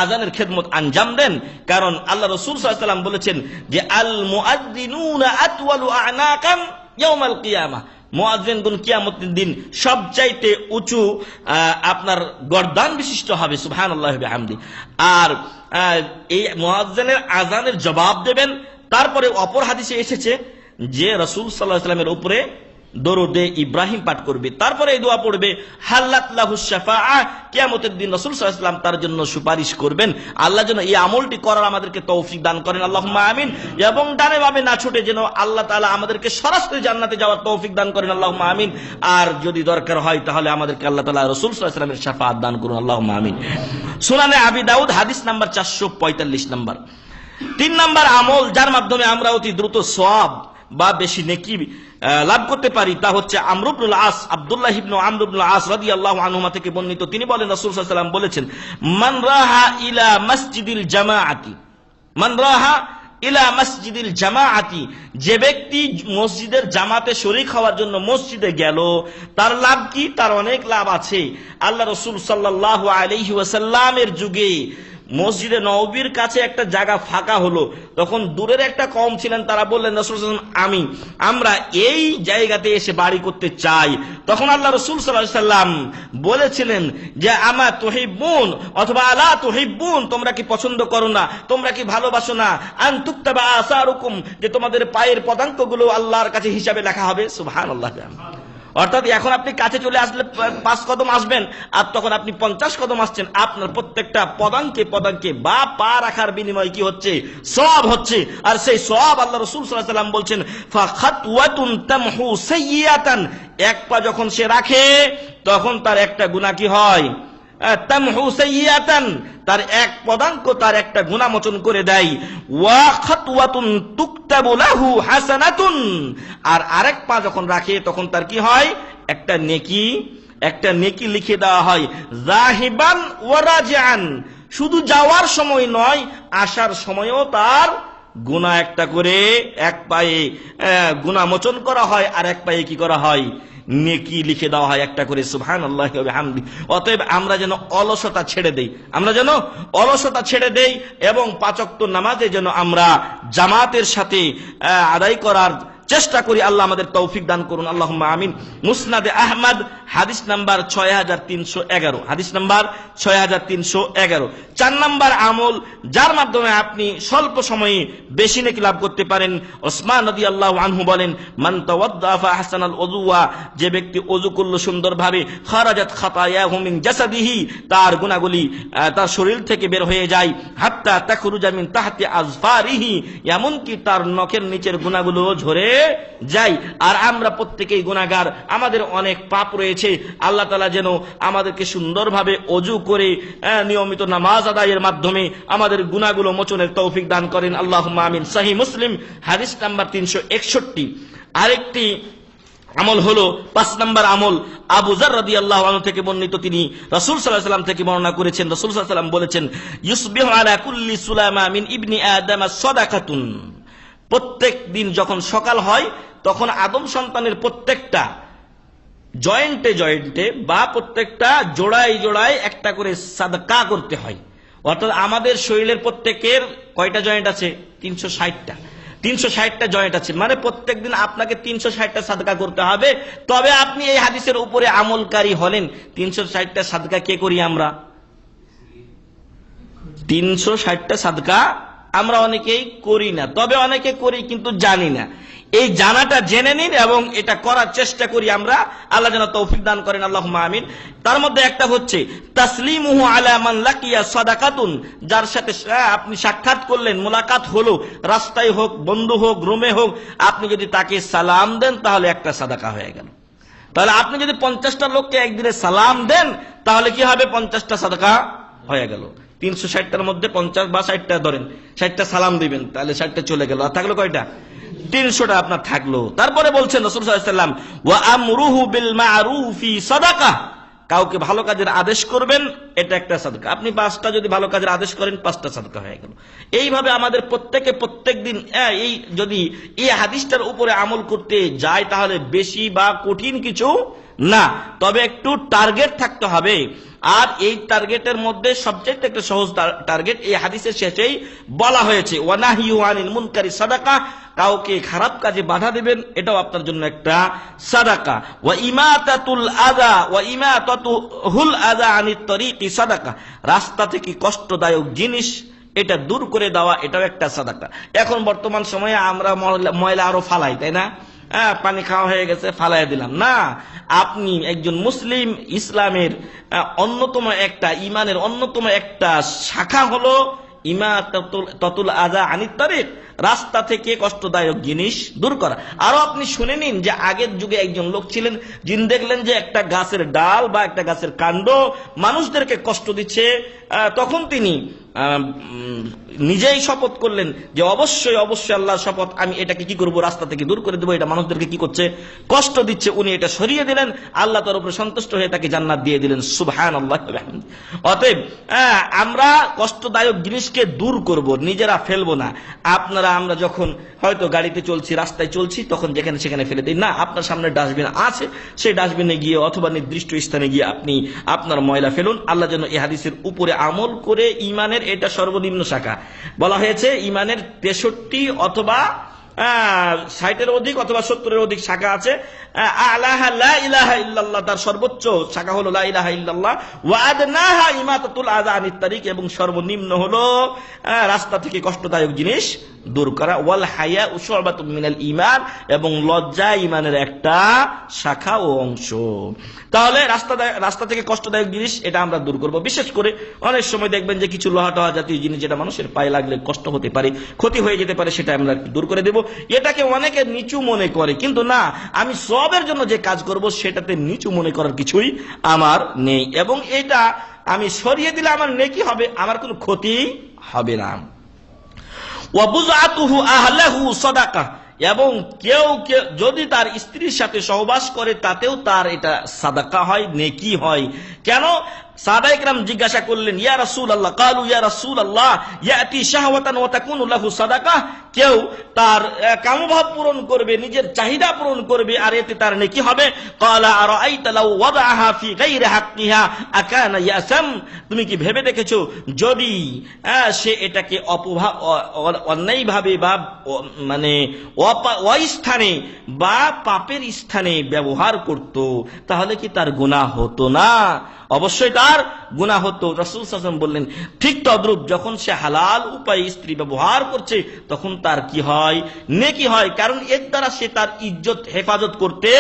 আজানের খেদমত আঞ্জাম দেন। কারণ আল্লাহ রাসূল সাল্লাল্লাহু আলাইহি ওয়াসাল্লাম বলেছেন যে আল মুআদ্দিনুনা আতওয়ালু আ'নাকান ইয়াউমাল কিয়ামাহ, মুয়াজ্জিনগণ কিয়ামতের দিন সবচাইতে উঁচু আপনার গর্দান বিশিষ্ট হবে। সুবহানাল্লাহি ওয়া বিহামদি। আর এই মুয়াজ্জিনের আজানের জবাব দেবেন। তারপরে অপর হাদিসে এসেছে যে রাসূল সাল্লাল্লাহু আলাইহি ওয়াসাল্লামের উপরে দরুদে ইব্রাহিম পাঠ করবে, তারপরে এই দোয়া পড়বে, হাল্লাত লাহু শাফাআ, কিয়ামতের দিন রাসূল সাল্লাল্লাহু আলাইহি ওয়াসাল্লাম তার জন্য সুপারিশ করবেন। আল্লাহ যেন এই আমলটি করার আমাদেরকে তৌফিক দান করেন, আল্লাহুম্মা আমিন। এবং ডানে বামে না ছুটে যেন আল্লাহ তাআলা আমাদেরকে সরাসরি জান্নাতে যাওয়ার তৌফিক দান করেন, আল্লাহুম্মা আমিন। আর যদি দরকার হয় তাহলে আমাদেরকে আল্লাহ তাআলা রাসূল সাল্লাল্লাহু আলাইহি ওয়াসাল্লামের শাফাআত দান করুন, আল্লাহুম্মা আমিন। সুনানে আবি দাউদ হাদিস নাম্বার 445 নাম্বার। 3 নাম্বার আমল যার মাধ্যমে আমরা অতি দ্রুত সওয়াব বা বেশি নেকি লাভ করতে পারি তা হচ্ছে আমর ইবনুল আস, আব্দুল্লাহ ইবনে আমর ইবনুল আস রাদিয়াল্লাহু আনহুমা থেকে বর্ণিত। তিনি বলেন রাসূল সাল্লাল্লাহু আলাইহি ওয়াসাল্লাম বলেছেন, মান রাহা ইলা মসজিদিল জামাআতি, মান রাহা ইলা মসজিদিল জামাআতি, যে ব্যক্তি মসজিদের জামাতে শরীক হওয়ার জন্য মসজিদে গেল, তার লাভ কি? তার অনেক লাভ আছে। আল্লাহ রাসূল সাল্লাল্লাহু আলাইহি ওয়াসাল্লামের যুগে মসজিদে নববীর কাছে একটা জায়গা ফাঁকা হলো, তখন দূরের একটা কওম ছিলেন, তারা বললেন রাসূল সাল্লাল্লাহু আলাইহি ওয়াসাল্লাম, আমরা এই জায়গাতে এসে বাড়ি করতে চাই। তখন আল্লাহ রাসূল সাল্লাল্লাহু আলাইহি ওয়াসাল্লাম বলেছিলেন যে আমা তুহিব্বুন অথবা আলা তুহিব্বুন, তোমরা কি পছন্দ করো না, তোমরা কি ভালোবাসো না, আন তুকতাবা আসারুকুম, যে তোমাদের পায়ের পদাঙ্কগুলো আল্লাহর কাছে হিসাবে লেখা হবে। সুবহানাল্লাহ। অর্থাৎ এখন আপনি কাছে চলে আসলে 5 কদম আসবেন, আর তখন আপনি 50 কদম আসছেন, আপনার প্রত্যেকটা পদাঙ্কে বা পা রাখার বিনিময়ে কি হচ্ছে? সওয়াব হচ্ছে। আর সেই সওয়াব আল্লাহ রাসূল সাল্লাল্লাহু আলাইহি ওয়াসাল্লাম বলছেন, ফাখাতওয়াতুন তামহু সাইয়্যাতান, এক পা যখন সে রাখে তখন তার একটা গুনাহ কি হয়? তামহু সাইয়্যাতান, তার এক পদাঙ্ক তার একটা গুনাহ মোচন করে দেয়। ওয়া খাতওয়াতুন তুকতাবু লাহু হাসানাতুন, আর আরেক পা যখন রাখে তখন তার কি হয়? একটা নেকি লিখে দেওয়া হয়। যাহিবান ওয়া রাজিআন, শুধু যাওয়ার সময় নয়, আসার সময়ও তার গুনাহ একটা করে এক পায়ে গুনাহ মোচন করা হয়, আর এক পায়ে কি করা হয়? নেকি লিখে দেওয়া হয় একটা করে। সুবহানাল্লাহি ওয়া বিহামদিহি। অতএব আমরা যেন অলসতা ছেড়ে দেই এবং 5 ওয়াক্ত নামাজে যেন আমরা জামাতের সাথে আদায় করার চেষ্টা করি। আল্লাহ আমাদের তৌফিক দান করুন, আল্লাহুম্মা আমিন। মুসনাদে আহমদ হাদিস নাম্বার 6311, হাদিস নাম্বার 6311। 4 নাম্বার আমল যার মাধ্যমে আপনি স্বল্প সময়ে বেশি নেকি লাভ করতে পারেন। ওসমান রাদিয়াল্লাহু আনহু বলেন, মান তাওয়াদ্দা ফা আহসানাল ওযুয়া, যে ব্যক্তি ওযু করল সুন্দরভাবে, খারাজাত খাতায়াহু মিন জাসাদিহি, তার গুনাহগুলি তার শরীর থেকে বের হয়ে যায়, হাত্তা তাখরুজা মিন তাহতি আযফারিহি, এমনকি তার নখের নিচের গুনাহগুলো ঝরে যাই। আর আমরা প্রত্যেকেই গুনাহগার, আমাদের অনেক পাপ রয়েছে। আল্লাহ তাআলা যেন আমাদেরকে সুন্দরভাবে ওযু করে নিয়মিত নামাজ আদায়ের মাধ্যমে আমাদের গুনাহগুলো মোচনের তৌফিক দান করেন, আল্লাহুম্মা আমিন। সহিহ মুসলিম হাদিস নাম্বার 361। আরেকটি আমল হলো 5 নাম্বার আমল, আবু যর রাদিয়াল্লাহু আনহু থেকে বর্ণিত, তিনি রাসূল সাল্লাল্লাহু আলাইহি ওয়াসাল্লাম থেকে বর্ণনা করেছেন। রাসূল সাল্লাল্লাহু আলাইহি ওয়াসাল্লাম বলেছেন, ইউসবিহু আলা কুল্লি সুলামা মিন ইবনি আদম সাদাকাতুন, প্রত্যেক দিন যখন সকাল হয় তখন আদম সন্তানের প্রত্যেকটা জয়েন্টে বা প্রত্যেকটা জোড়ায় একটা করে সাদকা করতে হয়। অর্থাৎ আমাদের শরীরের প্রত্যেকের কয়টা জয়েন্ট আছে? 360টা জয়েন্ট আছে, মানে প্রত্যেক দিন আপনাকে 360টা সাদকা করতে হবে। তবে আপনি এই হাদিসের উপরে আমলকারী হলেন। 360টা সাদকা কে করি আমরা? 360টা সাদকা আমরা অনেকেই করি না, তবে অনেকে করি কিন্তু জানি না। এই জানাটা জেনে নিন এবং এটা করার চেষ্টা করি আমরা। আল্লাহ যেন তৌফিক দান করেন, আল্লাহুম্মা আমিন। তার মধ্যে একটা হচ্ছে তাসলিমুহু আলা মান লাকিয়া সাদাকাতুন, যার সাথে আপনি সাক্ষাৎ করলেন, মোলাকাত হলো, রাস্তায় হোক, বন্ধু হোক, রুমে হোক, আপনি যদি তাকে সালাম দেন তাহলে একটা সাদাকা হয়ে গেল। তাহলে আপনি যদি 50টা লোককে একদিনে সালাম দেন তাহলে কি হবে? 50টা সাদাকা হয়ে গেল। 360টার মধ্যে 50 বা 60টা ধরেন, 60টা সালাম দিবেন, তাহলে 60টা চলে গেল, আর থাকলো কয়টা? 300টা আপনার থাকলো। তারপরে বলছেন রাসূল সাল্লাল্লাহু আলাইহি ওয়াসাল্লাম, ওয়া আমরুহু বিল মা'রুফি সাদাকা, কাউকে ভালো কাজের আদেশ করবেন, এটা একটা সাদকা। আপনি 5টা যদি ভালো কাজের আদেশ করেন, 5টা সাদকা হয়ে গেল। এইভাবে আমাদের প্রত্যেক দিন এই যদি এই হাদিসটার উপরে আমল করতে যায়, তাহলে বেশি বা কঠিন কিছু না, তবে একটু টার্গেট থাকতে হবে। আর এই টার্গেটের মধ্যে সবচেয়ে একটা সহজ টার্গেট এই হাদিসের শেষেই বলা হয়েছে, ওয়ানাহিয়ু আনিল মুনকারি সাদাকা, কাউকে খারাপ কাজে বাধা দিবেন, এটাও আপনার জন্য একটা সাদাকা। ওয়া ইমাতাতুল আযা আনিত তরিকি সাদাকা, রাস্তা থেকে কষ্টদায়ক জিনিস এটা দূর করে দেওয়া, এটাও একটা সাদাকা। এখন বর্তমান সময়ে আমরা ময়লা আরো ফালাই, তাই না? পানি খাওয়া হয়ে গেছে, ফালাই দিলাম না। আপনি একজন মুসলিম, ইসলামের অন্যতম একটা, ইমানের অন্যতম একটা শাখা হলো ইমাতাতুল আযা আনিত তরিক, রাস্তা থেকে কষ্টদায়ক জিনিস দূর করা। আরো আপনি শুনে নিন যে আগের যুগে একজন লোক ছিলেন, যিনি দেখলেন যে একটা গাছের ডাল বা একটা গাছের কাণ্ড মানুষদেরকে কষ্ট দিচ্ছে, তখন তিনি নিজেই শপথ করলেন যে অবশ্যই আল্লাহর শপথ, আমি এটাকে কি করব, রাস্তা থেকে দূর করে দেবো, এটা মানুষদেরকে কি করছে, কষ্ট দিচ্ছে। উনি এটা সরিয়ে দিলেন, আল্লাহ তার উপরে সন্তুষ্ট হয়ে তাকে জান্নাত দিয়ে দিলেন। সুবহানাল্লাহ। অতএব আমরা কষ্টদায়ক জিনিসকে দূর করব, নিজেরা ফেলবো না। আমরা যখন হয়তো গাড়িতে চলছি, রাস্তায় চলছি, তখন যেখানে সেখানে ফেলে দিই না। আপনার সামনে ডাস্টবিন আছে, সেই ডাস্টবিনে গিয়ে অথবা নির্দিষ্ট স্থানে গিয়ে আপনি আপনার ময়লা ফেলুন। আল্লাহ যেন এই হাদিসের উপরে আমল করে, ইমানের এটা সর্বনিম্ন শাখা বলা হয়েছে, ইমানের 63 অথবা 60-এর অধিক অথবা 70-এর অধিক শাখা আছে। আ'লাহা লা ইলাহা ইল্লাল্লাহ, তার সর্বোচ্চ শাখা হলো লা ইলাহা ইল্লাল্লাহ। ওয়া আদনাহা ইমাতাতুল আযা আনিত তারিক, এবং সর্বনিম্ন হলো রাস্তা থেকে কষ্টদায়ক জিনিস দূর করা। ওয়াল হায়া শু'বাতুম মিনাল ঈমান, এবং লজ্জা ঈমানের একটা শাখা ও অংশ। তাহলে রাস্তা থেকে কষ্টদায়ক জিনিস এটা আমরা দূর করব। বিশেষ করে অনেক সময় দেখবেন যে কিছু লোহা টোহা জাতীয় জিনিস যেটা মানুষের পায়ে লাগলে কষ্ট হতে পারে, ক্ষতি হয়ে যেতে পারে, সেটা আমরা দূর করে দেব। এটাকে অনেকে নিচু মনে করে, কিন্তু না, আমি সবের জন্য যে কাজ করব সেটাতে নিচু মনে করার কিছুই আমার নেই, এবং এটা আমি সরিয়ে দিলে আমার নেকি হবে, আমার কোনো ক্ষতি হবে না। ওয়া বুযআতুহু আহলাহু সাদাকা, এবং কেউ যদি তার স্ত্রীর সাথে সহবাস করে, তাতেও তার এটা সাদাকা হয়, নেকি হয়। কেন? সাহাবায়ে কেরাম জিজ্ঞাসা করলেন, ইয়া রাসূলুল্লাহ, ক্বালু ইয়া রাসূলুল্লাহ, ইয়াতি শাহওয়াতান ওয়া তাকুনু লাহু সাদাকা, কেউ তার কামভাব পূরণ করবে, নিজের চাহিদা পূরণ করবে, আর এতে তার নেকি হবে। ক্বালা আরাআইতা লাউ ওয়াদাআহা ফি গায়রি হাক্কিহা আকানা ইয়াসাম, তুমি কি ভেবে দেখেছো যদি সে এটাকে অন্যায়ভাবে বা মানে অস্থানে বা পাপের স্থানে ব্যবহার করত, তাহলে কি তার গুনাহ হতো না? অবশ্যই তার গুনাহ হতো। রাসূল সাল্লাল্লাহু আলাইহি ওয়াসাল্লাম বললেন, ঠিক তদ্রূপ যখন সে হালাল উপায়ে স্ত্রী ব্যবহার করছে, তখন তার কি হয়? নেকি হয়, কারণ এর দ্বারা সে তার ইজ্জত হেফাজত করতে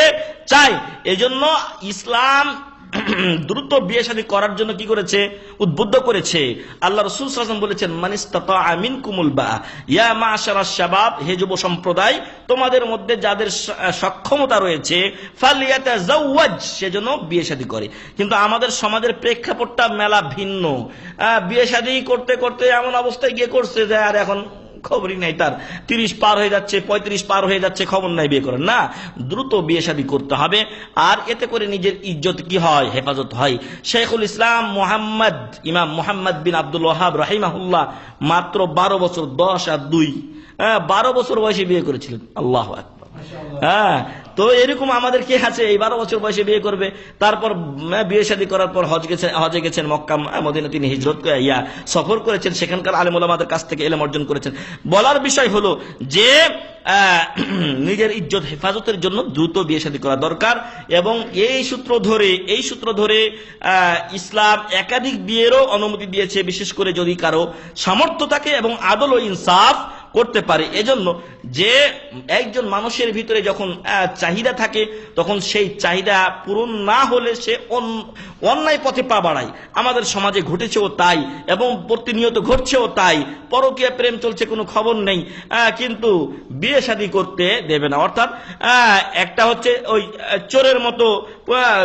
চায়। এজন্য ইসলাম দ্রুত বিয়ে শাদী করার জন্য কি করেছে? উদ্বুদ্ধ করেছে। আল্লাহ রাসূল সাল্লাল্লাহু আলাইহি ওয়াসাল্লাম বলেছেন, মান ইসতাতাআ মিনকুমুল বাআ, ইয়া মা'শারাশ শাবাব, হে যুব সম্প্রদায়, তোমাদের মধ্যে যাদের সক্ষমতা রয়েছে, ফালইয়াতাযাওয়াজ, সেজন্য বিয়ে শাদী করে। কিন্তু আমাদের সমাজের প্রেক্ষাপটটা মেলা ভিন্ন। বিয়ে শাদী করতে করতে এমন অবস্থায় গিয়ে করছে যে আর এখন খবরই নাই, তার 30 পার হয়ে যাচ্ছে, 35 পার হয়ে যাচ্ছে, খবর নাই বিয়ে করেন না। দ্রুত বিয়ে শাদী করতে হবে, আর এতে করে নিজের ইজ্জত কি হয়? হেফাজত হয়। শেখুল ইসলাম ইমাম মুহাম্মদ বিন আব্দুল ওয়াহাব রাহিমাহুল্লাহ মাত্র 12 বছর 10 আর 2 12 বছর বয়সে বিয়ে করেছিলেন। আল্লাহু আকবার। তো এরকম আমাদের কে আছে এই 12 বছর বয়সে বিয়ে করবে? তারপর বিয়ে শাদী করার পর হজে গেছেন, মক্কা মদিনা তিনি হিজরত সফর করেছেন, সেখানকার আলেম ওলামাদের কাছ থেকে ইলম অর্জন করেছেন। বলার বিষয় হলো যে নিজের ইজ্জত হেফাজতের জন্য দ্রুত বিয়ে শাদী করা দরকার, এবং এই সূত্র ধরে ইসলাম একাধিক বিয়েরও অনুমতি দিয়েছে, বিশেষ করে যদি কারো সামর্থ্য থাকে এবং আদল ও ইনসাফ করতে পারে। এজন্য যে একজন মানুষের ভিতরে যখন চাহিদা থাকে, তখন সেই চাহিদা পূরণ না হলে সে অন্যায় পথে পা বাড়ায়। আমাদের সমাজে ঘটেছেও তাই, এবং প্রতিনিয়ত ঘটছেও তাই। পরকীয়া প্রেম চলছে, কোনো খবর নেই, কিন্তু বিয়ে শাদী করতে দেবে না। অর্থাৎ একটা হচ্ছে ওই চোরের মতো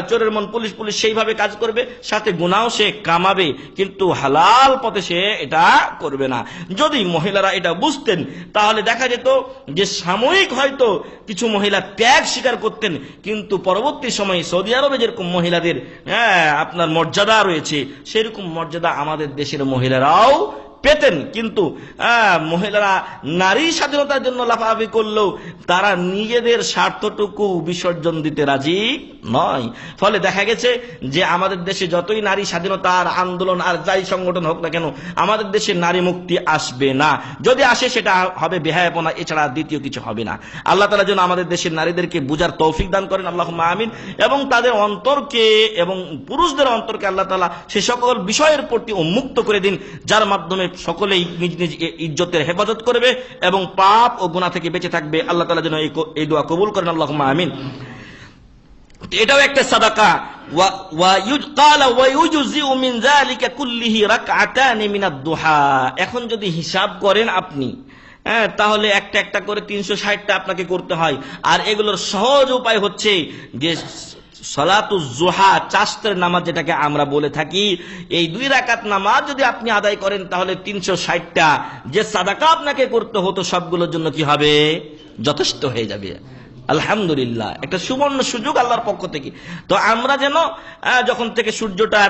চোরের মন পুলিশ পুলিশ সেইভাবে কাজ করবে, সাথে গুনাও সে কামাবে, কিন্তু হালাল পথে সে এটা করবে না। যদি মহিলারা এটা বুঝতেন তাহলে দেখা যেত যে সাময়িক হয়তো কিছু মহিলা ত্যাগ স্বীকার করতেন, কিন্তু পরবর্তী সময়ে সৌদি আরবে যেরকম মহিলাদের আপনার মর্যাদা রয়েছে সেরকম মর্যাদা আমাদের দেশের মহিলারাও পেতেন। কিন্তু মহিলারা নারী স্বাধীনতার জন্য লাফালাফি করলেও তারা নিজেদের স্বার্থটুকু বিসর্জন দিতে রাজি নয়। ফলে দেখা গেছে যে আমাদের দেশে যতই নারী স্বাধীনতার আন্দোলন আর যাই সংগঠন হোক না কেন, আমাদের দেশে নারী মুক্তি আসবে না। যদি আসে সেটা হবে বেহায়াপনা, এছাড়া দ্বিতীয় কিছু হবে না। আল্লাহ তাআলা যেন আমাদের দেশের নারীদেরকে বুঝার তৌফিক দান করেন, আল্লাহুম্মা আমিন। এবং তাদের অন্তরকে এবং পুরুষদের অন্তরকে আল্লাহ তাআলা সে সকল বিষয়ের প্রতি উন্মুক্ত করে দিন যার মাধ্যমে সকলেই নিজ নিজ ইজ্জতের হেফাজত করবে এবং পাপ ও গুনাহ থেকে বেঁচে থাকবে। আল্লাহ তাআলা যেন এই দোয়া কবুল করেন, আল্লাহুম্মা আমিন। এটাও একটা সাদাকা। এখন যদি হিসাব করেন আপনি, তাহলে একটা একটা করে 360টা আপনাকে করতে হয়। আর এগুলোর সহজ উপায় হচ্ছে যে সালাতুজ জুহা, চাঁদের নামাজ যেটাকে আমরা বলে থাকি, এই 2 রাকাত নামাজ যদি আপনি আদায় করেন তাহলে 360টা যে সাদাকা আপনাকে করতে হতো সবগুলোর জন্য কি হবে? যথেষ্ট হয়ে যাবে। আলহামদুলিল্লাহ, একটা সুবর্ণ সুযোগ আল্লাহর পক্ষ থেকে। তো আমরা যেন যখন থেকে সূর্যটা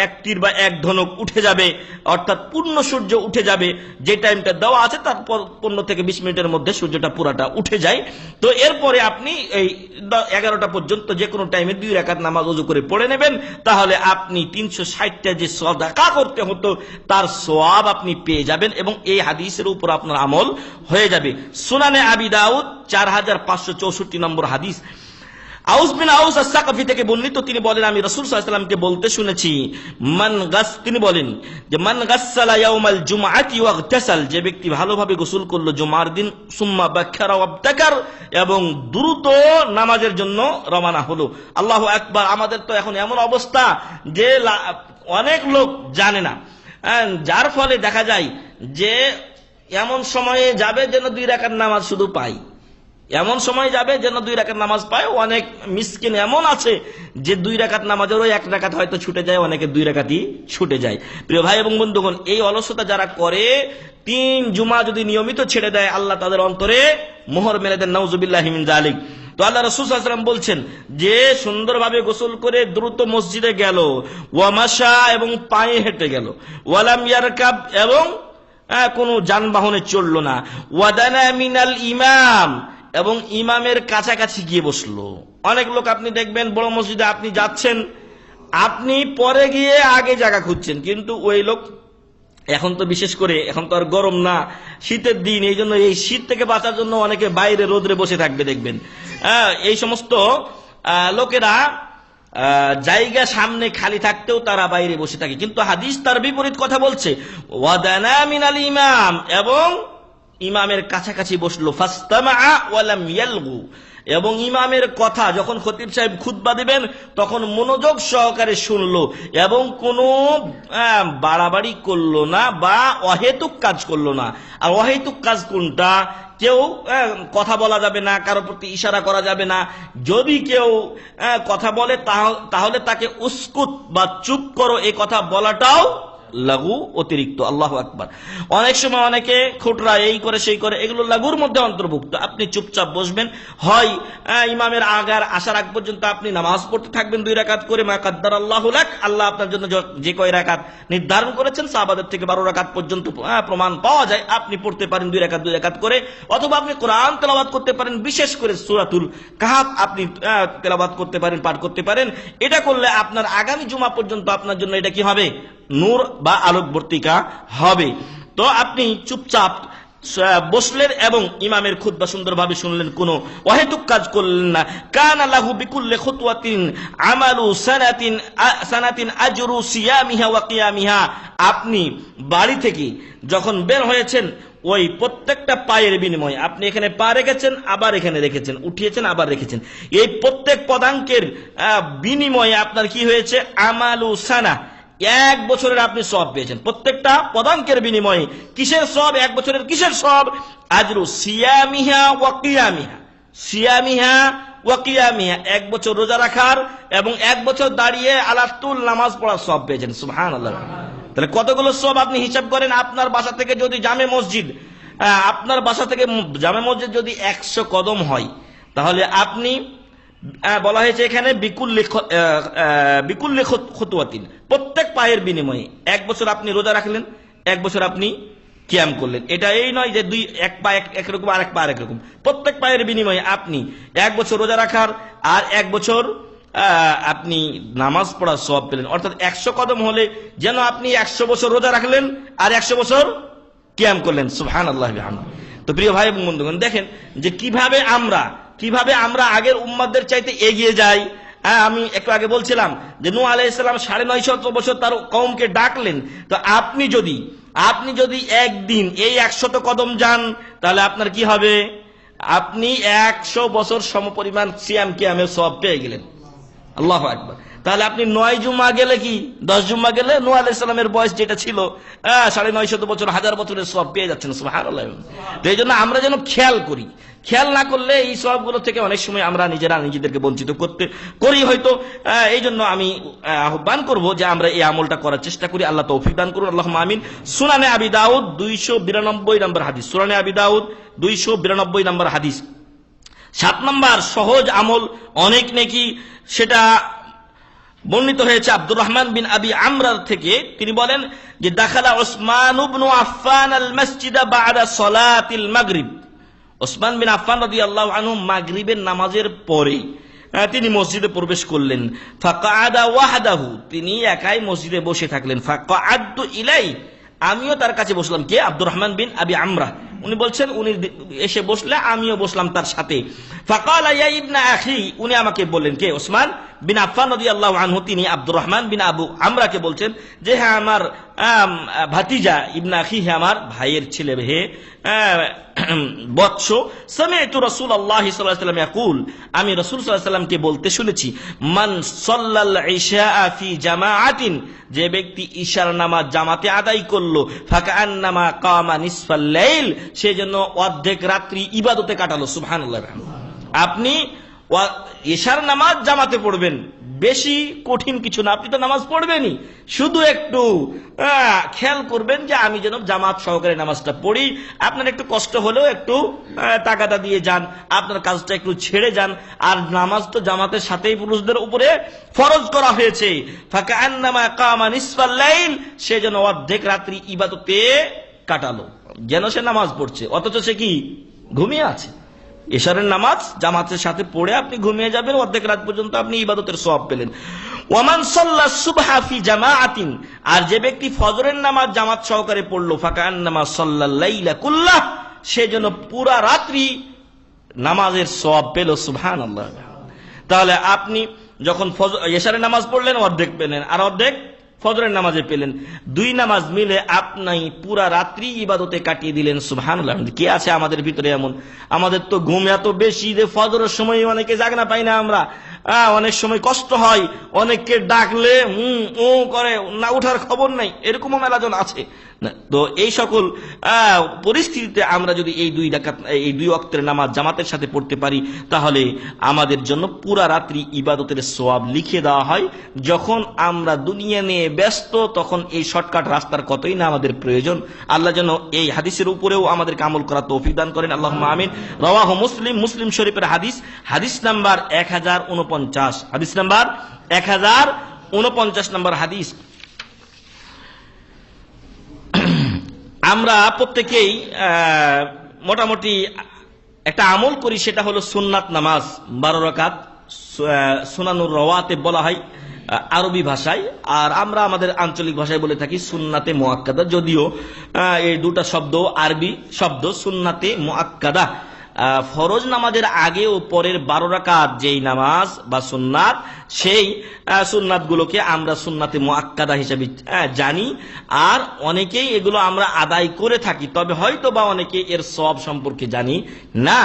এক তীর বা এক ধনুক উঠে যাবে, অর্থাৎ পূর্ণ সূর্য উঠে যাবে, যে টাইমটা দেওয়া আছে তার 15 থেকে 20 মিনিটের মধ্যে সূর্যটা পুরাটা উঠে যায়। তো এরপরে আপনি এই 11টা পর্যন্ত যে কোনো টাইমে 2 রাকাত নামাজ ওযু করে পড়ে নেবেন, তাহলে আপনি 360টা যে সাদাকা করতে হতো তার সওয়াব আপনি পেয়ে যাবেন এবং এই হাদিসের উপর আপনার আমল হয়ে যাবে। সুনানে আবি দাউদ 4564 নম্বর হাদিস। আউস বিন আউস আস-সাকাফি থেকে বর্ণিত, তিনি বলেন আমি রাসূল সাল্লাল্লাহু আলাইহি ওয়াসাল্লামকে বলতে শুনেছি, তিনি বলেন যে মান গাসসালা ইয়াউমাল জুমআতি ওয়াগতাসাল, যে ব্যক্তি ভালোভাবে গোসল করলো জুমার দিন, সুম্মা বাক্কারা ওয়াবতাকার, এবং দ্রুত নামাজের জন্য রওনা হলো। আল্লাহু আকবার। আমাদের তো এখন এমন অবস্থা যে অনেক লোক জানে না, যার ফলে দেখা যায় যে এমন সময়ে যাবে যেন 2 রাকাত নামাজ শুধু পাই, এমন সময় যাবে যেন 2 রাকাত নামাজ পায়। অনেক মিসকিন এমন আছে যে 2 রাকাত নামাজেরও 1 রাকাত হয়তো ছুটে যায়, অনেকে 2 রাকাতই ছুটে যায়। প্রিয় ভাই এবং বন্ধুগণ, এই অলসতা যারা করে 3 জুমা যদি নিয়মিত ছেড়ে দেয়, আল্লাহ তাদের অন্তরে মোহর মেরে দেন, নাউজুবিল্লাহি মিন যালিক। তো আল্লাহ রাসূল সাল্লাল্লাহু আলাইহি ওয়াসাল্লাম বলছেন যে সুন্দরভাবে গোসল করে দ্রুত মসজিদে গেল, ওয়া মাশা, এবং পায়ে হেঁটে গেল, ওয়ালাম ইয়ারকাব, এবং কোনো যানবাহনে চলল না, ওয়াদানা মিনাল ইমাম, এবং ইমামের কাছাকাছি গিয়ে বসলো। অনেক লোক আপনি দেখবেন বড় মসজিদে আপনি যাচ্ছেন, আপনি পরে গিয়ে আগে জায়গা খুঁজছেন, কিন্তু ওই লোক, এখন তো বিশেষ করে এখন তো আর গরম না, শীতের দিন, এই জন্য এই শীত থেকে বাঁচার জন্য অনেকে বাইরে রোদরে বসে থাকবে দেখবেন। এই সমস্ত লোকেরা জায়গা সামনে খালি থাকতেও তারা বাইরে বসে থাকে, কিন্তু হাদিস তার বিপরীত কথা বলছে। ওয়াদানা মিনাল ইমাম, এবং ইমামের কাছাকাছি বসলো, ফাস্তামা ওয়ালাম ইয়ালগু, এবং ইমামের কথা যখন খতিব সাহেব খুতবা দিবেন তখন মনোযোগ সহকারে শুনলো এবং কোনো বাড়াবাড়ি করলো না বা অহেতুক কাজ করলো না। আর অহেতুক কাজ কোনটা? কেউ কথা বলা যাবে না, কারোর প্রতি ইশারা করা যাবে না। যদি কেউ কথা বলে তাহলে তাকে উস্কুত বা চুপ করো এই কথা বলাটাও লাগু, অতিরিক্ত। আল্লাহু আকবার। অনেক সময় অনেকে খুটরা এই করে সেই করে, এগুলো লাগুর মধ্যে অন্তর্ভুক্ত। আপনি চুপচাপ বসবেন, হয় ইমামের আগার আসার আগ পর্যন্ত আপনি নামাজ পড়তে থাকবেন 2 রাকাত করে, মা কাদ্দার আল্লাহু লাক, আল্লাহ আপনার জন্য যে কয় রাকাত নির্ধারণ করেছেন, সাহাবাদের থেকে 12 রাকাত পর্যন্ত প্রমাণ পাওয়া যায়, আপনি পড়তে পারেন 2 রাকাত করে, অথবা আপনি কোরআন তেলাওয়াত করতে পারেন, বিশেষ করে সূরাতুল কাহফ আপনি তেলাওয়াত করতে পারেন, পাঠ করতে পারেন। এটা করলে আপনার আগামী জুমা পর্যন্ত আপনার জন্য এটা কি হবে? নূর বা আলোকবর্তিকা হবে। তো আপনি চুপচাপ বসলেন এবং ইমামের খুতবা সুন্দরভাবে শুনলেন, কোনো অহেতুক কাজ করলেন না। কানা লাহু বিকুল্লি খুতওয়াতিন আমালু সানাতিন আজরু সিয়ামিহা ওয়া কিয়ামিহা। আপনি বাড়ি থেকে যখন বের হয়েছেন, ওই প্রত্যেকটা পায়ের বিনিময়ে, আপনি এখানে পা রেখেছেন, আবার এখানে রেখেছেন, উঠিয়েছেন, আবার রেখেছেন, এই প্রত্যেক পদাঙ্কের বিনিময়ে আপনার কি হয়েছে? আমালু সানা, 1 বছরের আপনি সওয়াব পেয়েছেন। প্রত্যেকটা পদাঙ্কের বিনিময়ে কিসের সওয়াব? 1 বছরের কিসের সওয়াব? আজরু সিয়ামিহা ওয়া কিয়ামিহা, সিয়ামিহা ওয়া কিয়ামিহা, 1 বছর রোজা রাখার এবং 1 বছর দাঁড়িয়ে আলাতুল নামাজ পড়ার সওয়াব পেয়েছেন। সুবহানাল্লাহ। তাহলে কতগুলো সওয়াব আপনি হিসাব করেন। আপনার বাসা থেকে যদি জামে মসজিদ যদি 100 কদম হয়, তাহলে আপনি বলা হয়েছে এখানে বিকুল্লি খুতওয়াতিন, প্রত্যেক পায়ের বিনিময়ে 1 বছর আপনি রোজা রাখলেন, 1 বছর আপনি কিয়াম করলেন। এটা এই নয় যে এক পা একরকম আর এক পা আরেক রকম, প্রত্যেক পায়ের বিনিময়ে আপনি 1 বছর রোজা রাখার আর 1 বছর আপনি নামাজ পড়ার সওয়াব পেলেন। অর্থাৎ 100 কদম হলে যেন আপনি 100 বছর রোজা রাখলেন আর 100 বছর কিয়াম করলেন। সুবহানাল্লাহ বিহামদিহি। তো প্রিয় ভাই এবং বন্ধুগণ, দেখেন যে কিভাবে আমরা আগের উম্মাদের চাইতে এগিয়ে যাই। আমি একটু আগে বলছিলাম যে নূহ আলাইহিস সালাম 950 বছর তার কওমকে ডাকলেন। তো আপনি যদি একদিন এই 100 কদম যান, তাহলে আপনার কি হবে? আপনি 100 বছর সমপরিমাণ সিয়াম কিয়ামের সওয়াব পেয়ে গেলেন। আল্লাহু আকবার। তাহলে আপনি 9 জুমা গেলে কি 10 জুমা গেলে নূহ আলাইহিস সালামের বয়স যেটা ছিল 950 বছর, 1000 বছরের সওয়াব পেয়ে যাচ্ছেন। সুবহানাল্লাহ। তো এই জন্য আমরা যেন খেয়াল না করলে এই সওয়াবগুলো থেকে অনেক সময় আমরা নিজেদেরকে বঞ্চিত করি হয়তো। এই জন্য আমি আহ্বান করব যে আমরা এই আমলটা করার চেষ্টা করি। আল্লাহ তৌফিক দান করুন, আল্লাহুম্মা আমিন। সুনানে আবি দাউদ 292 নম্বর হাদিস, সুনানে আবি দাউদ 292 নম্বর হাদিস। 7 নম্বর সহজ আমল, অনেক নেকি, সেটা বর্ণিত হয়েছে আব্দুর রহমান বিন আবি আমরার থেকে। তিনি বলেন যে দাখালা উসমান ইবনে আফফান আল মসজিদ বা'দা সালাতিল মাগরিব। উসমান বিন আফফান রাদিয়াল্লাহু আনহু মাগরিবের নামাজের পরে তিনি মসজিদে প্রবেশ করলেন। ফাকাআদা ওয়াহদাহু, তিনি একাই মসজিদে বসে থাকলেন। ফাকাআদতু ইলাই, আমিও তার কাছে বসলাম। কে? আব্দুর রহমান বিন আবি আমরা। উনি বলছেন উনি এসে বসলে আমিও বসলাম তার সাথে। ফাকালা ইয়া ইবনা আখি, উনি আমাকে বললেন, কে? ওসমান বিন আফফান রাদিয়াল্লাহু আনহু তিনি আব্দুর রহমান বিন আবু আমরাকে বলছেন যে হ্যাঁ আমার ভাতিজা, ইবনা আখি, হ্যাঁ আমার ভাইয়ের ছেলে, হে বৎস। সামি'তু রাসূলুল্লাহ সাল্লাল্লাহু আলাইহি ওয়াসাল্লাম ইয়াকুল, আমি রাসূল সাল্লাল্লাহু আলাইহি ওয়াসাল্লামকে বলতে শুনেছি, মান সাল্লাল ইশা ফি জামাআতিন, যে ব্যক্তি ঈশার নামাজ জামাতে আদায় করলো, ফাকান্নামা কামা নিসফাল লাইল, সে যেন অর্ধেক রাত্রি ইবাদতে কাটালো। সুবহানাল্লাহ। আপনি ঈশার নামাজ জামাতে পড়বেন, বেশি কঠিন কিছু না, আপনি তো নামাজ পড়বেনই, শুধু একটু খেয়াল করবেন যে আমি যেন জামাত সহকারে নামাজটা পড়ি। আপনার একটু কষ্ট হলেও একটু তাগাদা দিয়ে যান, আপনার কাজটা একটু ছেড়ে যান। আর নামাজ তো জামাতের সাথেই পুরুষদের উপরে ফরজ করা হয়েছে। ফাকান্নামা কামা নিসফাল লাইল, সে যেন অর্ধেক রাত্রি ইবাদতে কাটালো, যেন সে নামাজ পড়ছে অথচ সে কি ঘুমিয়ে আছে। এশারের নামাজ জামাতের সাথে পড়ে আপনি ঘুমিয়ে যাবেন, অর্ধেক রাত পর্যন্ত আপনি ইবাদতের সওয়াব পেলেন। ওয়ামান সাল্লা সুবহা ফি জামাআতিন, আর যে ব্যক্তি ফজরের নামাজ জামাত সহকারে পড়লো, ফাকান্নামা সাল্লাল লাইলা কুল্লাহ, সে যেন পুরা রাত্রি নামাজের সওয়াব পেল। সুবহানাল্লাহ। তাহলে আপনি যখন এশারের নামাজ পড়লেন অর্ধেক পেলেন, আর অর্ধেক ফজরের নামাজে পেলেন, 2 নামাজ মিলে আপনি পুরা রাত্রি ইবাদতে কাটিয়ে দিলেন। সুবহানাল্লাহ। কে আছে আমাদের ভিতরে এমন? আমাদের তো ঘুম এত বেশি যে ফজরের সময় অনেকে জাগনা পাই না আমরা। অনেক সময় কষ্ট হয়, অনেককে ডাকলে ও করে না, উঠার খবর নাই, এরকমও মেলাজন আছে। তো এই সকল পরিস্থিতিতে আমরা যদি এই 2 ওয়াক্তের নামাজ জামাতের সাথে পড়তে পারি, তাহলে আমাদের জন্য পুরা রাত্রি ইবাদতের সওয়াব লিখে দেওয়া হয়। যখন আমরা দুনিয়া নিয়ে ব্যস্ত, তখন এই শর্টকাট রাস্তার কতই না আমাদের প্রয়োজন। আল্লাহ যেন এই হাদিসের উপরেও আমাদেরকে আমল করা তৌফিক দান করেন। আল্লাহুম্মা আমিন। রাওয়াহু মুসলিম, মুসলিম শরীফের হাদিস, হাদিস নাম্বার 1049, হাদিস নাম্বার 1049 নম্বর হাদিস। আমরা প্রত্যেকেই মোটামুটি একটা আমল করি, সেটা হলো সুন্নাত নামাজ 12 রাকাত, সুনানুর রওয়াতে বলা হয় আরবি ভাষায়, আর আমরা আমাদের আঞ্চলিক ভাষায় বলে থাকি সুন্নাতে মুআক্কাদা। যদিও এই দুটা শব্দ আরবি শব্দ, সুন্নাতে মুআক্কাদা। ফরজ নামাজের আগে ও পরের 12 রাকাত যেই নামাজ বা সুন্নাত, সেই সুন্নাত গুলোকে আমরা সুন্নাতে মুআক্কাদা হিসেবে জানি, আর অনেকেই এগুলো আমরা আদায় করে থাকি, তবে হয়তো বা অনেকে এর সওয়াব সম্পর্কে জানি না।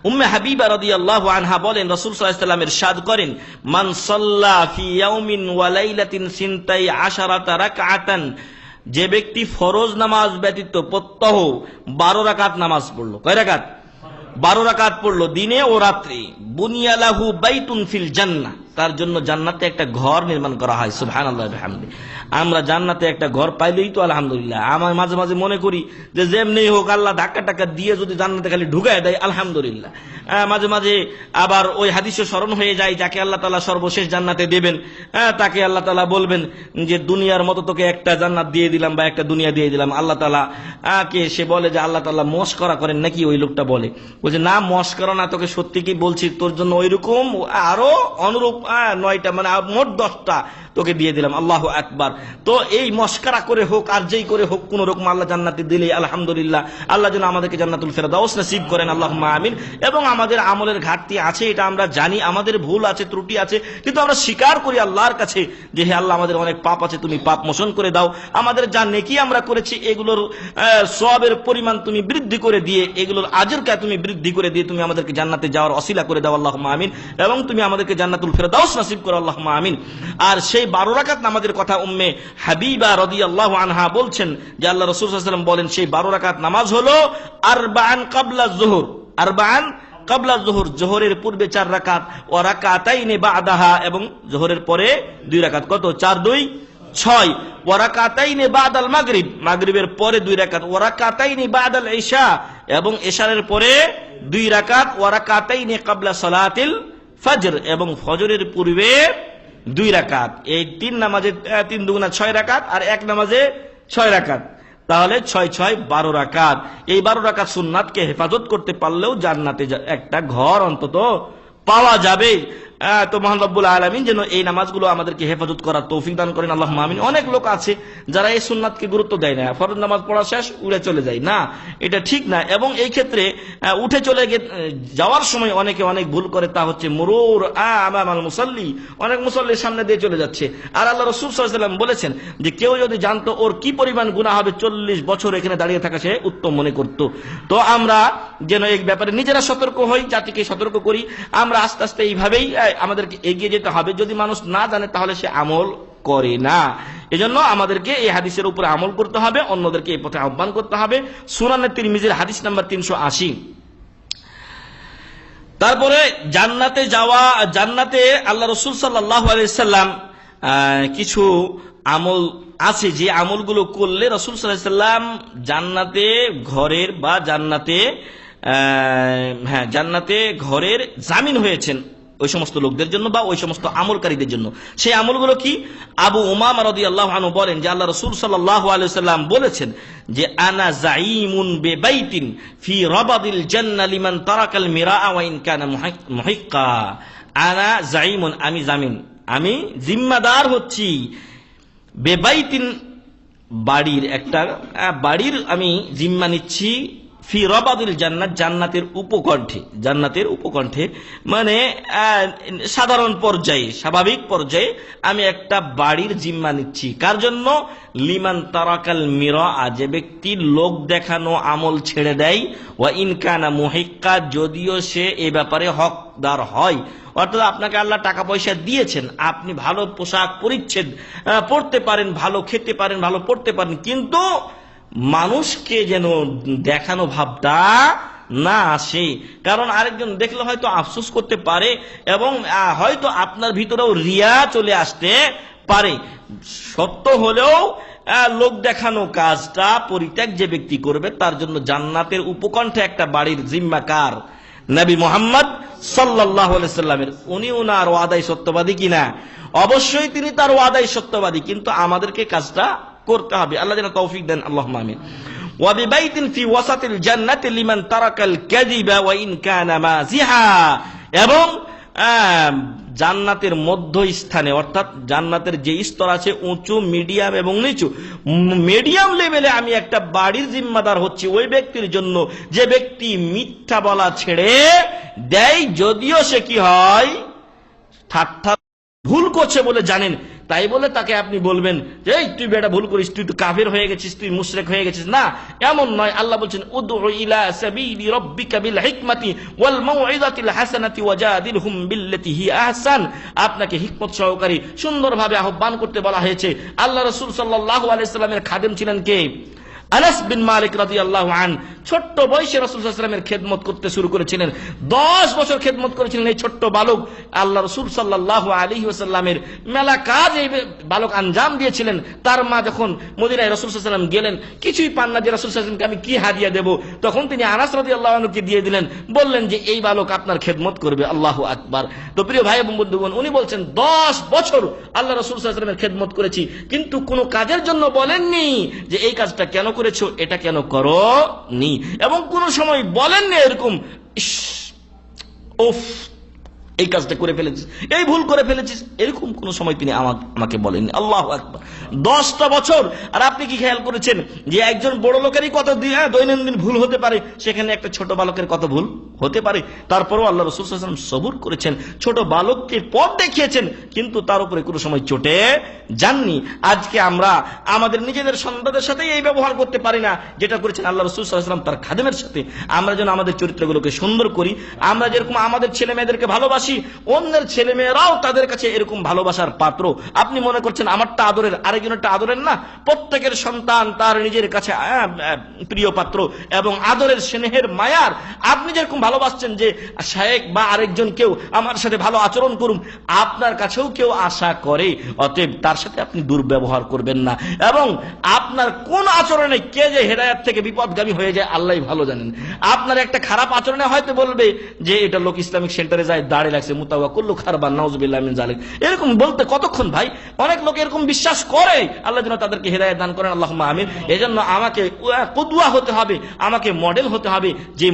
উম্মে হাবিবা রাদিয়াল্লাহু আনহা বলেন, রাসূল সাল্লাল্লাহু আলাইহি ওয়াসাল্লাম ইরশাদ করেন, মান সাল্লা ফি ইয়াউমিন ওয়া লাইলাতিন সিনতাই আশারাতা রাকআতান, যে ব্যক্তি ফরজ নামাজ ব্যতীত প্রত্যহ 12 রাকাত নামাজ পড়লো। কয় রাকাত? 12 রাকাত পড়লো দিনে ও রাত্রে, বুনিয়া লাহু বাইতুন ফিল জান্নাহ, তার জন্য জান্নাতে একটা ঘর নির্মাণ করা হয়। সুবহানাল্লাহ ওয়া বিহামদি। আমরা জান্নাতে একটা ঘর পাইলেই তো আলহামদুলিল্লাহ। আমার মাঝে মাঝে মনে করি যে যেমনি হোক আল্লাহ ধাক্কা টাক্কা দিয়ে যদি জান্নাতে খালি ঢুকায় দেয় আলহামদুলিল্লাহ। মাঝে মাঝে আবার ওই হাদিসে স্মরণ হয়ে যায়, যাকে আল্লাহ তাআলা সর্বশেষ জান্নাতে দেবেন তাকে আল্লাহ তাআলা বলবেন যে দুনিয়ার মতো তোকে একটা জান্নাত দিয়ে দিলাম বা একটা দুনিয়া দিয়ে দিলাম। আল্লাহ তাআলা কে সে বলে যে আল্লাহ তাআলা মস্করা করেন নাকি? ওই লোকটা বলে, বলছে না মস্করা না, তোকে সত্যি কি বলছি, তোর জন্য ওইরকম আরো অনুরূপ 9টা মানে মোট 10টা তোকে দিয়ে দিলাম। আল্লাহু আকবার। তো এই মস্করা করে হোক আর যেই করে হোক কোন রকম আল্লাহ জান্নাতে দিলে আলহামদুলিল্লাহ। আল্লাহ যেন আমাদেরকে জান্নাতুল ফেরদাউস নসিব করেন, আল্লাহুম্মা আমিন। এবং আমাদের আমলের ঘাটতি আছে, এটা আমরা জানি, আমাদের ভুল আছে, ত্রুটি আছে, কিন্তু আমরা স্বীকার করি আল্লাহর কাছে যে হে আল্লাহ আমাদের অনেক পাপ আছে, তুমি পাপ মোচন করে দাও। আমাদের যা নেকি আমরা করেছি এগুলোর সওয়াবের পরিমাণ তুমি বৃদ্ধি করে দিয়ে, এগুলোর আজরকে তুমি বৃদ্ধি করে দিয়ে তুমি আমাদেরকে জান্নাতে যাওয়ার ওসিলা করে দাও, আল্লাহুম্মা আমিন। এবং তুমি আমাদেরকে জান্নাতুল ফেরদাউস নসিব করো, আল্লাহুম্মা আমিন। আর সেই 12 রাকাত নামাজের কথা উম্মে হাবিবা রাদিয়াল্লাহু আনহা বলছেন যে আল্লাহ রাসূল সাল্লাল্লাহু আলাইহি ওয়াসাল্লাম বলেন সেই 12 রাকাত নামাজ হলো আরবাআন ক্বাবলা যুহর, আরবাআন ক্বাবলা যুহর, যোহরের পূর্বে 4 রাকাত, ওয়া রাকাতাইনি বা'দাহা, এবং যোহরের পরে 2 রাকাত। কত? 4 2 6। ওয়া রাকাতাইনি বা'দাল মাগরিব, মাগরিবের পরে 2 রাকাত। ওয়া রাকাতাইনি বা'দাল ইশা, এবং ইশারের পরে 2 রাকাত। ওয়া রাকাতাইনি ক্বাবলা সালাতিল ফজর, এবং ফজরের পূর্বে 2 রাকাত। এই 3 নামাজে 3 দুগুণা 6 রাকাত, আর 1 নামাজে 6 রাকাত, তাহলে 6 6 12 রাকাত। এই 12 রাকাত সুন্নাতকে হেফাজত করতে পারলেও জান্নাতে একটা ঘর অন্তত পাওয়া যাবে। তো মহান রব্বুল আলামিন যেন এই নামাজগুলো আমাদেরকে হেফাজত করার তৌফিক দান করেন, আল্লাহুম্মা আমিন। অনেক লোক আছে যারা এই সুন্নাতকে গুরুত্ব দেয় না, ফরজ নামাজ পড়া শেষ উড়ে চলে যায়, না এটা ঠিক না। এবং এই ক্ষেত্রে উঠে চলে যাওয়ার সময় অনেকে অনেক ভুল করে, তা হচ্ছে মুরুর আমামাল মুসাল্লি, অনেক মুসাল্লির সামনে দিয়ে চলে যাচ্ছে। আর আল্লাহ রাসূল সাল্লাল্লাহু আলাইহি ওয়াসাল্লাম বলেছেন যে কেউ যদি জানতো ওর কি পরিমাণ গুনাহ হবে, 40 বছর এখানে দাঁড়িয়ে থাকা সে উত্তম মনে করত। তো আমরা যেন এই ব্যাপারে নিজেরা সতর্ক হই, জাতিকে সতর্ক করি। আমরা আস্তে আস্তে এইভাবেই আমাদেরকে এগিয়ে যেতে হবে। যদি মানুষ না জানে তাহলে সে আমল করে না। এজন্য আমাদেরকে এই হাদিসের উপরে আমল করতে হবে, অন্যদেরকে এই পথে আহ্বান করতে হবে। সুনানে তিরমিজির হাদিস নাম্বার 380। তারপরে জান্নাতে যাওয়া, জান্নাতে আল্লাহ রাসূল সাল্লাল্লাহু আলাইহি সাল্লাম কিছু আমল আছে যে আমলগুলো করলে রাসূল সাল্লাল্লাহু আলাইহি সাল্লাম জান্নাতে ঘরের বা জান্নাতে ঘরের জামিন হয়েছেন ওই সমস্ত লোকদের জন্য বা ওই সমস্ত আমলকারীদের জন্য। সেই আমলগুলো কি? আবু উমামা রাদিয়াল্লাহু আনহু বলেন যে আল্লাহ রাসূল সাল্লাল্লাহু আলাইহি ওয়াসাল্লাম বলেছেন যে আনা যাঈমুন বিবাইতিন ফি রাবাদিল জান্নাহ লিমান তারাকাল মিরাআ ওয়া ইন কানা মুহিক্কা। আনা যাঈমুন, আমি জামিন, আমি জিম্মাদার হচ্ছি, বিবাইতিন বাড়ির, একটা বাড়ির আমি জিম্মা নিচ্ছি, ফি রাবাদিল জান্নাত, জান্নাতের উপকণ্ঠে, জান্নাতের উপকণ্ঠে মানে সাধারণ পর্যায়ে, স্বাভাবিক পর্যায়ে আমি একটা বাড়ির জিম্মা নিচ্ছি। কার জন্য? লিমান তারাকাল মিরাআ, যে ব্যক্তি লোক দেখানো আমল ছেড়ে দেয়, ওয়া ইন কানা মুহিক্কা, যদিও সে এই ব্যাপারে হকদার হয়। অর্থাৎ আপনাকে আল্লাহ টাকা পয়সা দিয়েছেন, আপনি ভালো পোশাক পরিচ্ছদ পড়তে পারেন, ভালো খেতে পারেন, ভালো পড়তে পারেন, কিন্তু মানুষকে যেন দেখানো ভাবটা না আসে। কারণ আরেকজন দেখলে হয়তো আফসোস করতে পারে এবং হয়তো আপনার ভিতরেও রিয়া চলে আসতে পারে। সত্য হলেও লোক দেখানো কাজটা পরিত্যাগ যে ব্যক্তি করবে তার জন্য জান্নাতের উপকণ্ঠে একটা বাড়ির জিম্মাকার নবী মুহাম্মদ সাল্লাল্লাহু আলাইহি সাল্লামের। উনি ওনার ওয়াদায় সত্যবাদী কিনা? অবশ্যই তিনি তার ওয়াদায় সত্যবাদী, কিন্তু আমাদেরকে কাজটা করতে হবে। আল্লাহ যেন তৌফিক দেন, আল্লাহুম্মা আমিন। ওয়া বিবাইতিন ফি ওয়াসাতিল জান্নাতি লিমান তারাকাল কাযিবা ওয়া ইন কানা মাযিহা, এবং জান্নাতের মধ্য স্থানে, অর্থাৎ জান্নাতের যে স্তর আছে উঁচু, মিডিয়াম এবং নিচু, মিডিয়াম লেভেলে আমি একটা বাড়ির জিম্মাদার হচ্ছি ওই ব্যক্তির জন্য যে ব্যক্তি মিথ্যা বলা ছেড়ে দেয়, যদিও সে কি হয় ঠাট্টা ভুল করছে বলে জানেন, তাই বলে তাকে আপনি বলবেন যে এই তুই বেটা ভুল করিস, তুই তো কাফের হয়ে গেছিস, তুই মুশরিক হয়ে গেছিস, না, এমন নয়। আল্লাহ বলছেন উদউ ইলা সাবিলি রাব্বিকা বিল হিকমাতি ওয়াল মাউইযাতিল হাসানাতি ওয়াজাদিলহুম বিল্লাতি হি আহসান। আপনাকে হিকমত সহকারী সুন্দরভাবে আহ্বান করতে বলা হয়েছে। আল্লাহ রাসূল সাল্লাল্লাহু আলাইহি সাল্লামের খাদেম ছিলেন কে? আনাস বিন মালিক রাদিয়াল্লাহু আনহু ছোট্ট বয়সে রাসূল সাল্লাল্লাহু আলাইহি ওয়াসাল্লামের খেদমত করতে শুরু করেছিলেন। 10 বছর খেদমত করেছিলেন এই ছোট্ট বালক। আল্লাহ রাসূল সাল্লাল্লাহু আলাইহি ওয়াসাল্লামের মেলা কাজ এই বালক আঞ্জাম দিয়েছিলেন। তার মা যখন মদিনায় রাসূল সাল্লাল্লাহু আলাইহি ওয়াসাল্লাম গেলেন, কিছুই পান না যে রাসূল সাল্লাল্লাহু আলাইহি ওয়াসাল্লামকে আমি কি হাদিয়া দেব, তখন তিনি আনাস রাদিয়াল্লাহু আনহুকে দিয়ে দিলেন, বললেন যে এই বালক আপনার খেদমত করবে। আল্লাহু আকবার। তো প্রিয় ভাই এবং বন্ধুগণ, উনি বলছেন 10 বছর আল্লাহ রাসূল সাল্লাল্লাহু আলাইহি ওয়াসাল্লামের খেদমত করেছি, কিন্তু কোনো কাজের জন্য বলেননি যে এই কাজটা কেন করেছো, এটা কেন করোনি, এবং কোন সময় বলেননি এরকম ইস ওফ এই কাজটা করে ফেলেছিস, এই ভুল করে ফেলেছিস, এরকম কোন সময় তিনি আমাকে বলেননি। আল্লাহু আকবার। 10টা বছর। আর আপনি কি খেয়াল করেছেন যে একজন বড় লোকেরই কত দৈনন্দিন ভুল হতে পারে, সেখানে একটা ছোট বালকের কত ভুল হতে পারে। তারপরেও আল্লাহ রাসূল সাল্লাল্লাহু আলাইহি ওয়াসাল্লাম সবুর করেছেন, ছোট বালককে পথ দেখিয়েছেন, কিন্তু তার উপরে কোনো সময় চটে যাননি। আজকে আমরা আমাদের নিজেদের সন্তানদের সাথে এই ব্যবহার করতে পারি না যেটা করেছেন আল্লাহ রাসূল সাল্লাল্লাহু আলাইহি ওয়াসাল্লাম তার খাদেমের সাথে। আমরা যেন আমাদের চরিত্রগুলোকে সুন্দর করি। আমরা যেরকম আমাদের ছেলে মেয়েদেরকে ভালোবাসি, অন্যের ছেলে মেয়েরাও তাদের কাছে এরকম ভালোবাসার পাত্র। আপনি মনে করছেন আমারটা আদরের, আরেকজনেরটা আদরের না। প্রত্যেকের সন্তান তার নিজের কাছে প্রিয় পাত্র এবং আদরের, স্নেহের, মায়ার। আপনি যেরকম ভালোবাসছেন যে শায়েখ বা আরেকজন কেউ আমার সাথে ভালো আচরণ করুন, আপনার কাছেও কেউ আশা করে। অতএব তার সাথে আপনি দুর্ব্যবহার করবেন না। এবং আপনার কোন আচরণে কে যে হেদায়েত থেকে বিপদগামী হয়ে যায় আল্লাহই ভালো জানেন। আপনার একটা খারাপ আচরণে হয়তো বলবে যে এটা লোক ইসলামিক সেন্টারে যায়, দাঁড়িয়ে লাগছে, মুতাওয়াক্কিল খারবান, নাউযুবিল্লাহি মিন যালিক। এরকম বলতে কতক্ষণ ভাই? অনেক লোক এরকম বিশ্বাস করে। আল্লাহ যেন তাদেরকে হেদায়েত দান করেন, আল্লাহুম্মা আমিন। এজন্য আমাকে কুদওয়া হতে হবে, আমাকে মডেল হতে হবে, যে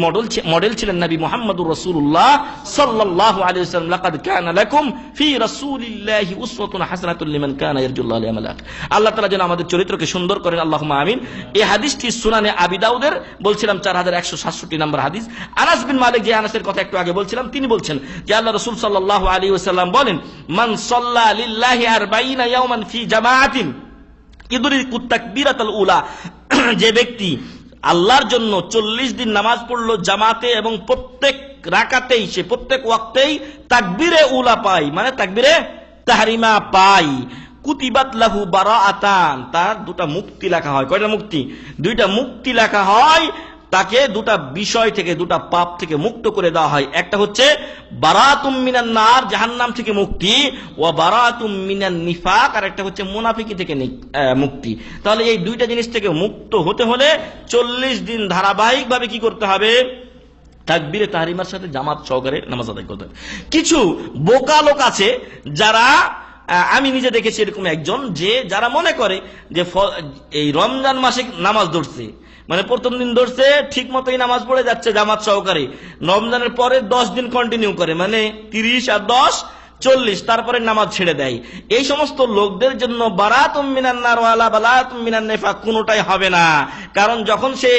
মডেল ছিলেন নবী মুহাম্মদুর রাসূলুল্লাহ সাল্লাল্লাহু আলাইহি ওয়াসাল্লাম। লাকাদ কানা লাকুম ফি রাসূলিল্লাহি উসওয়াতুন হাসানাতুন লিমান কানা ইয়ারজুল্লাহ ওয়াল ইয়াউমাল আখির। আল্লাহ তাআলা যেন আমাদের চরিত্রকে সুন্দর করেন, আল্লাহুম্মা আমিন। এই হাদিসটি সুনানে আবি দাউদের বলছিলাম 4167 নম্বর হাদিস। আনাস বিন মালিক, যে আনাসের কথা একটু আগে বলছিলাম, তিনি বলছেন যে আল্লাহ রাসূল সাল্লাল্লাহু আলাইহি ওয়াসাল্লাম বলেন, মান সাল্লা লিল্লাহি 40 ইয়াওমান ফি জামাআতিন ইদরিকুত তাকবীরাতুল উলা, যে ব্যক্তি আল্লাহর জন্য 40 দিন নামাজ পড়লো জামাতে এবং প্রত্যেক রাকাতেই, সে প্রত্যেক ওয়াক্তেই তাকবীরে উলা পায়, মানে তাকবীরে তাহরিমা পায়, কুতিবাত লাহু বারাআতান, তার দুটা মুক্তি লেখা হয়। কয়টা মুক্তি? 2টা মুক্তি লেখা হয়। তাকে 2টা বিষয় থেকে, 2টা পাপ থেকে মুক্ত করে দেওয়া হয়। একটা হচ্ছে বারাতুম মিনান নার, জাহান্নাম থেকে মুক্তি, ওয়া বারাতুম মিনান নিফাক, আর একটা হচ্ছে মুনাফিকি থেকে মুক্তি। তাহলে এই 2টা জিনিস থেকে মুক্ত হতে হলে 40 দিন ধারাবাহিকভাবে কি করতে হবে? তাকবীরে তাহরিমার সাথে জামাত সহকারে নামাজ আদায় করতে হবে। কিছু বোকা লোক আছে যারা, আমি নিজে দেখেছি এরকম একজন, যে যারা মনে করে যে এই রমজান মাসে নামাজ ধরছে, মানে প্রথম দিন ধরছে ঠিক মতোই নামাজ পড়ে যাচ্ছে জামাত সহকারে, রমজানের পরে 10 দিন কন্টিনিউ করে, মানে 30 আর 10 40, তারপরে নামাজ ছেড়ে দেয়। এই সমস্ত লোকদের জন্য বারাতুম মিনান নার ওয়ালা বালাতুম মিনান নিফাক কোনটাই হবে না। কারণ যখন সে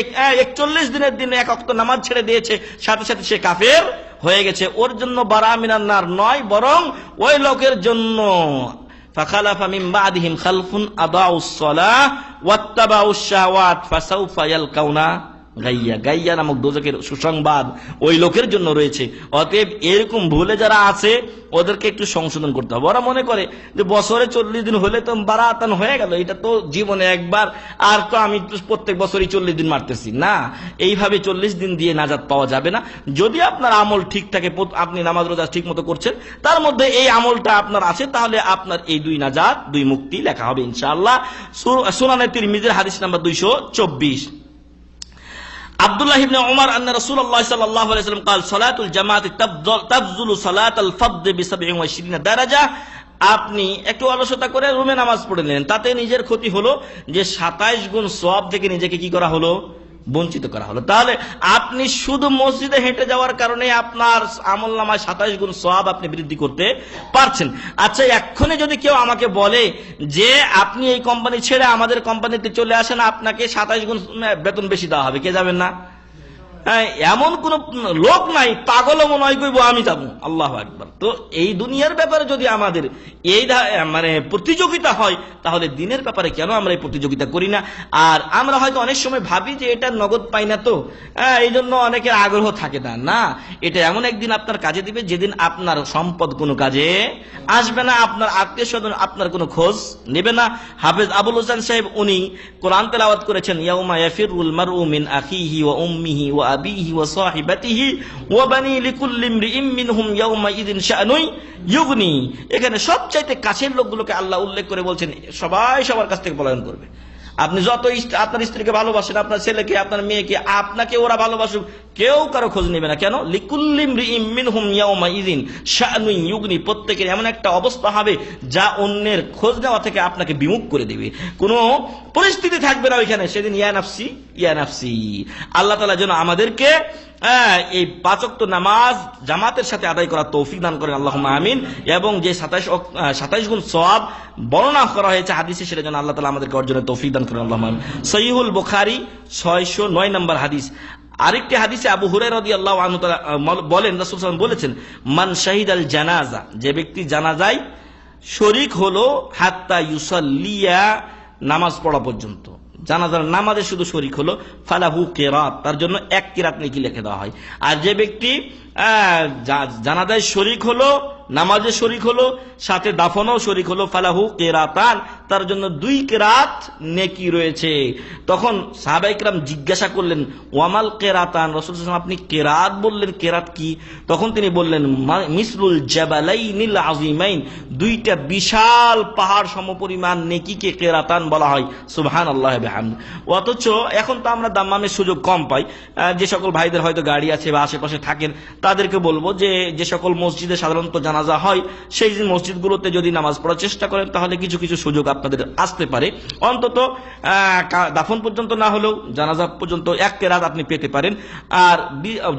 41 দিনের দিনে 1 ওয়াক্ত নামাজ ছেড়ে দিয়েছে, সাথে সাথে সে কাফের হয়ে গেছে। ওর জন্য বারা মিনান নার নয়, বরং ওই লোকের জন্য ফাখালাফা মিন বাদিহিম খালফুন আদাউস সালাহ ওয়াত্তাবাউশ শাহাওয়াত ফাসাউফা ইয়ালকাউনা গাইয়া। গাইয়া নামক দোজখের সুসংবাদ ওই লোকের জন্য রয়েছে। অতএব এরকম ভুলে যারা আছে ওদেরকে একটু সংশোধন করতে হবে। ওরা মনে করে যে বছরে 40 দিন হলে তো বারাতান হয়ে গেল, এটা তো জীবনে একবার, আর তো আমি প্রত্যেক বছরই 40 দিন মারতেছি না। এইভাবে 40 দিন দিয়ে নাজাত পাওয়া যাবে না। যদি আপনার আমল ঠিক থাকে, আপনি নামাজ রোজা ঠিক মতো করছেন, তার মধ্যে এই আমলটা আপনার আছে, তাহলে আপনার এই 2 নাজাত, 2 মুক্তি লেখা হবে ইনশাআল্লাহ। সুনানে তিরমিজির হাদিস নাম্বার 224। আব্দুল্লাহ ইবনে উমর আন্না রাসূলুল্লাহ সাল্লাল্লাহু আলাইহি ওয়াসাল্লাম قال সালাতুল জামাআতি তাফযুলু সালাতাল ফারদ বি27 দারাজা। আপনি একটু অলসতা করে রুমে নামাজ পড়ে নিলেন, তাতে নিজের ক্ষতি হলো যে 27 গুণ সওয়াব থেকে নিজেকে কি করা হলো? বঞ্চিত করা হলো। তাহলে আপনি শুধু মসজিদে হেঁটে যাওয়ার কারণে আপনার আমলনামায় 27 গুণ সওয়াব আপনি বৃদ্ধি করতে পারছেন। আচ্ছা, এক্ষুনি যদি কেউ আমাকে বলে যে আপনি এই কোম্পানি ছেড়ে আমাদের কোম্পানিতে চলে আসেন, আপনাকে 27 গুণ বেতন বেশি দেওয়া হবে, কে যাবেন না? এমন কোন লোক নাই, পাগলও মনে হয় কইব আমি যাবো। আল্লাহু আকবার। তো এই দুনিয়ার ব্যাপারে যদি আমাদের এই মানে প্রতিযোগিতা হয়, তাহলে দিনের ব্যাপারে কেন আমরা এই প্রতিযোগিতা করি না? আর আমরা হয়তো অনেক সময় ভাবি যে এটা নগদ পাই না, তো এই জন্য অনেকের আগ্রহ থাকে না। না, এটা এমন একদিন আপনার কাজে দিবে যেদিন আপনার সম্পদ কোনো কাজে আসবে না, আপনার আত্মীয় স্বজন আপনার কোনো খোঁজ নেবে না। হাফেজ আবুল হোসেন সাহেব উনি কোরআন তেলাওয়াত করেছেন, ইয়াউমা ইয়াফিরুল মারউ মিন আখিহি ওয়া উম্মিহি ওয়া আবিহি ওয়া সাহিবাতিহি ওয়া বানি লিকুল্লি ইমরিইম মিনহুম ইয়াউমা ইযিন শাআনুন ইউগনি। এখানে সবচাইতে কাছের লোকগুলোকে আল্লাহ উল্লেখ করে বলছেন সবাই সবার কাছ থেকে পলায়ন করবে। আপনি যত আপনার স্ত্রীকে ভালোবাসেন, আপনার ছেলেকে, আপনার মেয়েকে, আপনাকে ওরা ভালোবাসুক, কেউ কারো খোঁজ নেবে না। কেন? লিকুল্লি ইমরিইম মিনহুম ইয়াউমা ইযিন শাআনুন ইউগনি। প্রত্যেকের এমন একটা অবস্থা হবে যা অন্যের খোঁজ নেওয়া থেকে আপনাকে বিমুখ করে দেবে। কোনো পরিস্থিতি থাকবে না ওইখানে, সেদিন ইয়া নাফসি ইয়া নাফসি। আল্লাহ তাআলা যেন আমাদেরকে এই 5 ওয়াক্ত নামাজ জামাতের সাথে আদায় করার তৌফিক দান করেন, আল্লাহুম্মা আমিন। এবং যে 27 গুণ সওয়াব বর্ণনা করা হয়েছে হাদিসে, সেটা যেন আল্লাহ তাআলা আমাদেরকে অর্জনের তৌফিক দান করেন, আল্লাহুম্মা আমিন। সহিহুল বুখারী 609 নম্বর হাদিস। আরেকটি হাদিসে আবু হুরায়রা রাদিয়াল্লাহু আনহু বলেন, রাসূল সাল্লাল্লাহু আলাইহি ওয়াসাল্লাম বলেছেন, মান শাহিদাল জানাজা, যে ব্যক্তি জানাজায় শরীক হলো, হাত্তা ইউসাল্লিয়া, নামাজ পড়া পর্যন্ত, জানাজার নামাজে শুধু শরীক হলো, ফালাহু কিরাত, তার জন্য 1 কিরাত নেকি লিখে দেওয়া হয়। আর যে ব্যক্তি জানাজায় শরীক হলো, নামাজে শরীক হলো, সাথে দাফনও শরীক হলো, ফালাহু কিরাতান, তার জন্য 2 কিরাত নেকি রয়েছে। তখন সাহাবায়ে কিরাম জিজ্ঞাসা করলেন, ওয়ামাল কিরাতান, রাসূল সাল্লাল্লাহু আলাইহি ওয়াসাল্লাম আপনি কিরাত বললেন, কিরাত কি? তখন তিনি বললেন, মিসলুল জাবালাইনিল আযীমাইন, 2টা বিশাল পাহাড় সমপরিমাণ নেকিকে কিরাতান বলা হয়। সুবহানাল্লাহি ওয়া বিহামদিহি। অথচ এখন তো আমরা দাম্মামের সুযোগ কম পাই। যে সকল ভাইদের হয়তো গাড়ি আছে বা আশেপাশে থাকেন, তাদেরকে বলবো যে সকল মসজিদে সাধারণত জানাজা হয়, সেই মসজিদগুলোতে যদি নামাজ পড়ার চেষ্টা করেন, তাহলে কিছু কিছু সুযোগ আপনাদের আসতে পারে। অন্তত দাফন পর্যন্ত না হলেও জানাজা পর্যন্ত 1 কিরাত আপনি পেতে পারেন। আর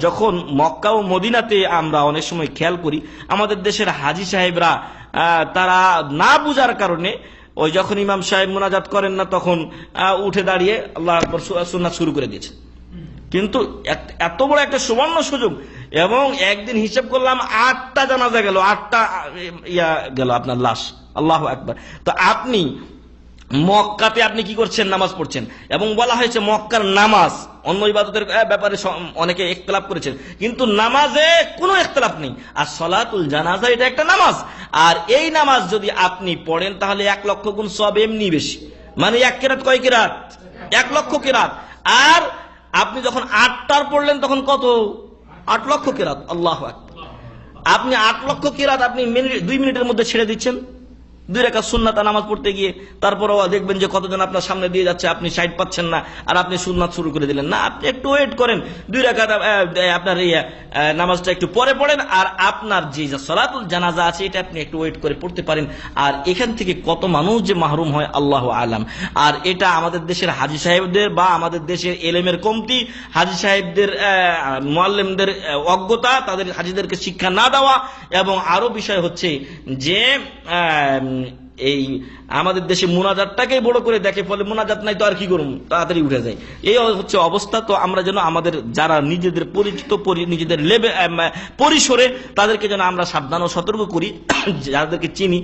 যখন মক্কা ও মদিনাতে আমরা অনেক সময় খেয়াল করি, আমাদের দেশের হাজী সাহেবরা তারা না বুঝার কারণে ওই যখন ইমাম সাহেব মুনাজাত করেন না, তখন উঠে দাঁড়িয়ে আল্লাহু আকবার সুন্নাত শুরু করে দিয়েছে। কিন্তু এত বড় একটা সুবর্ণ সুযোগ, এবং একদিন হিসাব করলাম 8টা জানাজা গেল, 8টা গেল আপনার লাশ। আল্লাহু আকবার। তো আপনি মক্কাতে আপনি কি করছেন? নামাজ পড়ছেন। এবং বলা হয়েছে মক্কার নামাজ, অন্য ইবাদতের ব্যাপারে অনেকে ইখতিলাফ করেছেন, কিন্তু নামাজে কোনো ইখতিলাফ নেই। আর সলাতুল জানাজা এটা একটা নামাজ, আর এই নামাজ যদি আপনি পড়েন তাহলে 1 লক্ষ গুণ সওয়াব এমনি বেশি। মানে 1 কিরাত কয় কিরাত? 1 লক্ষ কিরাত। আর আপনি যখন 8টার পড়লেন তখন কত? 8 লক্ষ কিরাত। আল্লাহু আকবার। আপনি 8 লক্ষ কিরাত আপনি 2 মিনিটের মধ্যে ছেড়ে দিচ্ছেন 2 রাকাত সুন্নাত নামাজ পড়তে গিয়ে। তারপরেও দেখবেন যে কতজন আপনার সামনে দিয়ে যাচ্ছে, আপনি সাইড পাচ্ছেন না, আর আপনি সুন্নাত শুরু করে দিলেন না। আপনি একটু ওয়েট করেন, 2 রাকাত আপনার নামাজটা একটু পরে পড়েন, আর আপনার যে সালাতুল জানাজা আছে এটা আপনি একটু ওয়েট করে পড়তে পারেন। আর এখান থেকে কত মানুষ যে মাহরুম হয় আল্লাহু আলাম। আর এটা আমাদের দেশের হাজী সাহেবদের বা আমাদের দেশের এলেমের কমতি, হাজী সাহেবদের মুআল্লিমদের অজ্ঞতা, তাদের হাজীদেরকে শিক্ষা না দেওয়া, এবং আরো বিষয় হচ্ছে যে এই আমাদের দেশে মুনাজাতটাকেই বড় করে দেখে, ফলে মুনাজাত নাই তো আর কি করুন, তাড়াতাড়ি উঠে যায়। এই হচ্ছে অবস্থা। তো আমরা যেন আমাদের যারা নিজেদের পরিচিত নিজেদের পরিসরে, তাদেরকে যেন আমরা সাবধান ও সতর্ক করি, যাদেরকে চিনি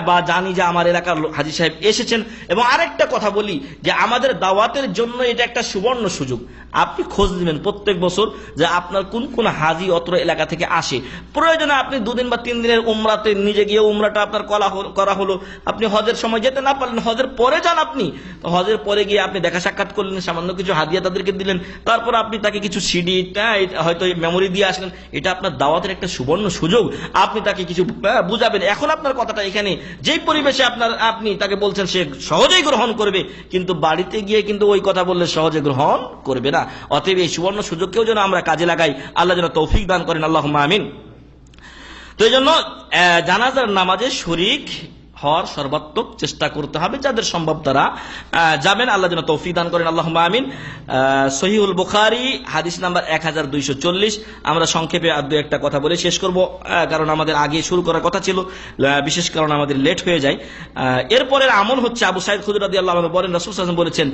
বা জানি যে আমার এলাকার হাজী সাহেব এসেছেন। এবং আরেকটা কথা বলি যে আমাদের দাওয়াতের জন্য এটা একটা সুবর্ণ সুযোগ। আপনি খোঁজ নেবেন প্রত্যেক বছর যে আপনার কোন কোন হাজী অত্র এলাকা থেকে আসে। প্রয়োজনে আপনি 2 দিন বা 3 দিনের উমরাতে নিজে গিয়ে উমরাটা আপনার করা হলো। আপনি হজের সময় যেতে না পারলেন, হজের পরে যান। আপনি হজের পরে গিয়ে আপনি দেখা সাক্ষাৎ করলেন, সামান্য কিছু হাদিয়া তাদেরকে দিলেন, তারপর আপনি তাকে কিছু সিডি হয়তো মেমোরি দিয়ে আসলেন। এটা আপনার দাওয়াতের একটা সুবর্ণ সুযোগ। আপনি তাকে কিছু বুঝাবেন। এখন আপনার কথাটা এখানে যেই পরিবেশে আপনি তাকে বলছেন, সে সহজেই গ্রহণ করবে, কিন্তু বাড়িতে গিয়ে কিন্তু ওই কথা বললে সহজে গ্রহণ করবে না। অতএব এই সুবর্ণ সুযোগকেও যেন আমরা কাজে লাগাই, আল্লাহ যেন তৌফিক দান করেন, আল্লাহুম্মা আমিন। তো এই জন্য জানাজার নামাজে শরীক হওয়ার সর্বাত্মক চেষ্টা করতে হবে। যাদের সম্ভব তারা যাবেন, আল্লাহ যেন তৌফিক দান করেন, আল্লাহুম্মা আমিন। সহিহুল বুখারী হাদিস নাম্বার 1240। আমরা সংক্ষেপে আর দু একটা কথা বলে শেষ করব, কারণ আমাদের আগে শুরু করার কথা ছিল, বিশেষ কারণে আমাদের লেট হয়ে যায়। এরপরের আমল হচ্ছে, আবু সাঈদ খুদরী রাদিয়াল্লাহু আনহু বলেন, রাসূল সাল্লাল্লাহু আলাইহি ওয়াসাল্লাম বলেছেন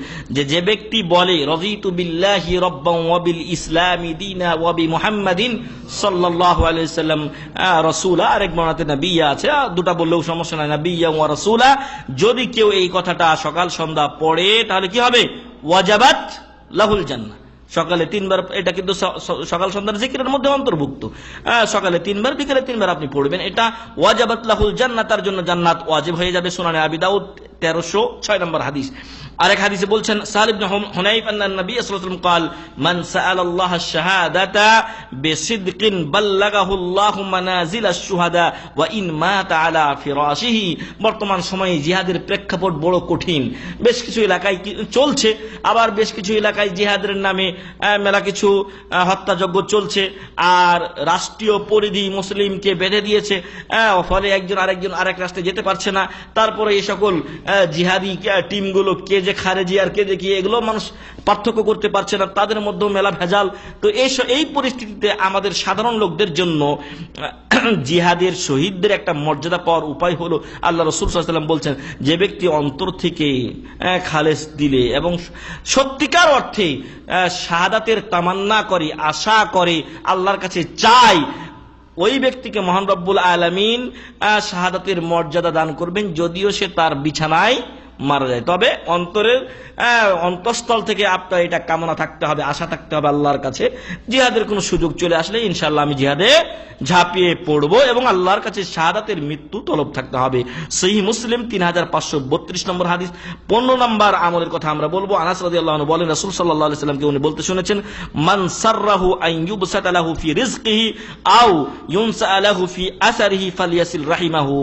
যে ব্যক্তি বলে রাযীতু বিল্লাহি রাব্বান ওয়া বিল ইসলামি দীনা ওয়া বি মুহাম্মাদিন সাল্লাল্লাহু আলাইহি ওয়াসাল্লাম রাসূলা, আরেক বর্ণনাতে নবিয়্যা আছে, দুটো বললেও সমস্যা নাই, নবিয়্যা ওয়া রাসূলা। যদি কেউ এই কথাটা সকাল সন্ধ্যা পড়ে তাহলে কি হবে? ওয়াজাবাত লাহুল জান্নাহ। সকালে 3 বার, এটা কিন্তু সকাল সন্ধ্যার জিকিরের মধ্যে অন্তর্ভুক্ত। সকালে 3 বার, বিকেলে 3 বার আপনি পড়বেন, এটা ওয়াজাবাত লাহুল জান্নাহ, তার জন্য জান্নাত ওয়াজিব হয়ে যাবে। সুনানে আবি দাউদ 1306 নম্বর হাদিস। আরেক হাদিসে বলছেন সাল ইবনে হুনাইফ আন্না নবী সাল্লাল্লাহু আলাইহি ওয়াসাল্লাম قال من سأل الله الشهادة بصدق بلغه الله منازل الشهداء وإن مات على فراشه। বর্তমান সময়ে জিহাদের প্রেক্ষাপট বড় কঠিন, বেশ কিছু এলাকায় চলছে, আবার বেশ কিছু এলাকায় জিহাদের নামে মেলা কিছু হত্যাযজ্ঞ চলছে, আর রাষ্ট্রীয় পরিধি মুসলিমকে বেঁধে দিয়েছে, ফলে একজন আরেক রাস্তায় যেতে পারছে না। তারপরে এই সকল জিহাদি টিমগুলো কে যে খারেজি আর কে যে কি, এগুলো মানুষ পার্থক্য করতে পারছে না, তাদের মধ্যেও মেলা ভেজাল। তো এই পরিস্থিতিতে আমাদের সাধারণ লোকদের জন্য জিহাদের শহীদদের একটা মর্যাদা পাওয়ার উপায় হলো, আল্লাহ রাসূল সাল্লাল্লাহু আলাইহি ওয়াসাল্লাম বলছেন, যে ব্যক্তি অন্তর থেকে খালেস দিলে এবং সত্যিকার অর্থে শাহাদাতের তামান্না করে, আশা করে, আল্লাহর কাছে চায়, ওই ব্যক্তিকে মহান রব্বুল আলামিন শাহাদাতের মর্যাদা দান করবেন, যদিও সে তার বিছানায় মারা যায়। তবে অন্তঃস্থল থেকে আপনার এটা কামনা থাকতে হবে, আশা থাকতে হবে আল্লাহর কাছে। জিহাদের কোনো সুযোগ চলে আসলে ইনশাআল্লাহ আমি জিহাদে ঝাঁপিয়ে পড়বো, এবং আল্লাহর কাছে শাহাদাতের মৃত্যু তলব থাকতে হবে। সহিহ মুসলিম 3532 নম্বর হাদিস। 15 নম্বর আমলের কথা আমরা বলবো। আনাস রাদিয়াল্লাহু আনহু বলেন, রাসূল সাল্লাল্লাহু আলাইহি ওয়াসাল্লামকে উনি বলতে শুনেছেন, মান সাররাহু আন ইউবসাতা লাহু ফি রিজকিহি আও ইউনসা লাহু ফি আসারিহি ফালিয়াসিল রাহিমাহু।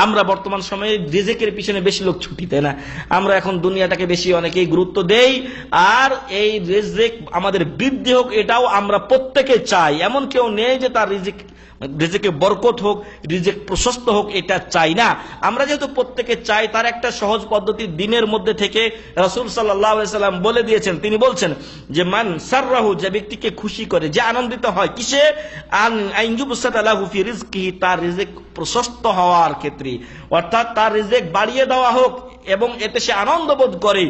আমরা বর্তমান সময়ে রিজেকের পিছনে বেশি লোক ছুটি, তাই না? আমরা এখন দুনিয়াটাকে বেশি অনেকেই গুরুত্ব দেই, আর এই রিজেক আমাদের বৃদ্ধি হোক এটাও আমরা প্রত্যেকে চাই। এমন কেউ নেই যে তার রিজেকে বরকত হোক, রিজেক প্রশস্ত হোক, এটা চাই না। আমরা যেহেতু প্রত্যেকে চাই, তার একটা সহজ পদ্ধতি দিনের মধ্যে থেকে রাসূল সাল্লাল্লাহু আলাইহি ওয়াসাল্লাম বলে দিয়েছেন। তিনি বলছেন যে মান সাররাহু, যে ব্যক্তিকে খুশি করে, যে আনন্দিত হয় কিসে? আন ইউবসাতা লাহু ফি রিজকিহি, তার রিজেক প্রশস্ত হওয়ার ক্ষেত্রে, অর্থাৎ তার রিজেক বাড়িয়ে দেওয়া হোক এবং এতে সে আনন্দ বোধ করে,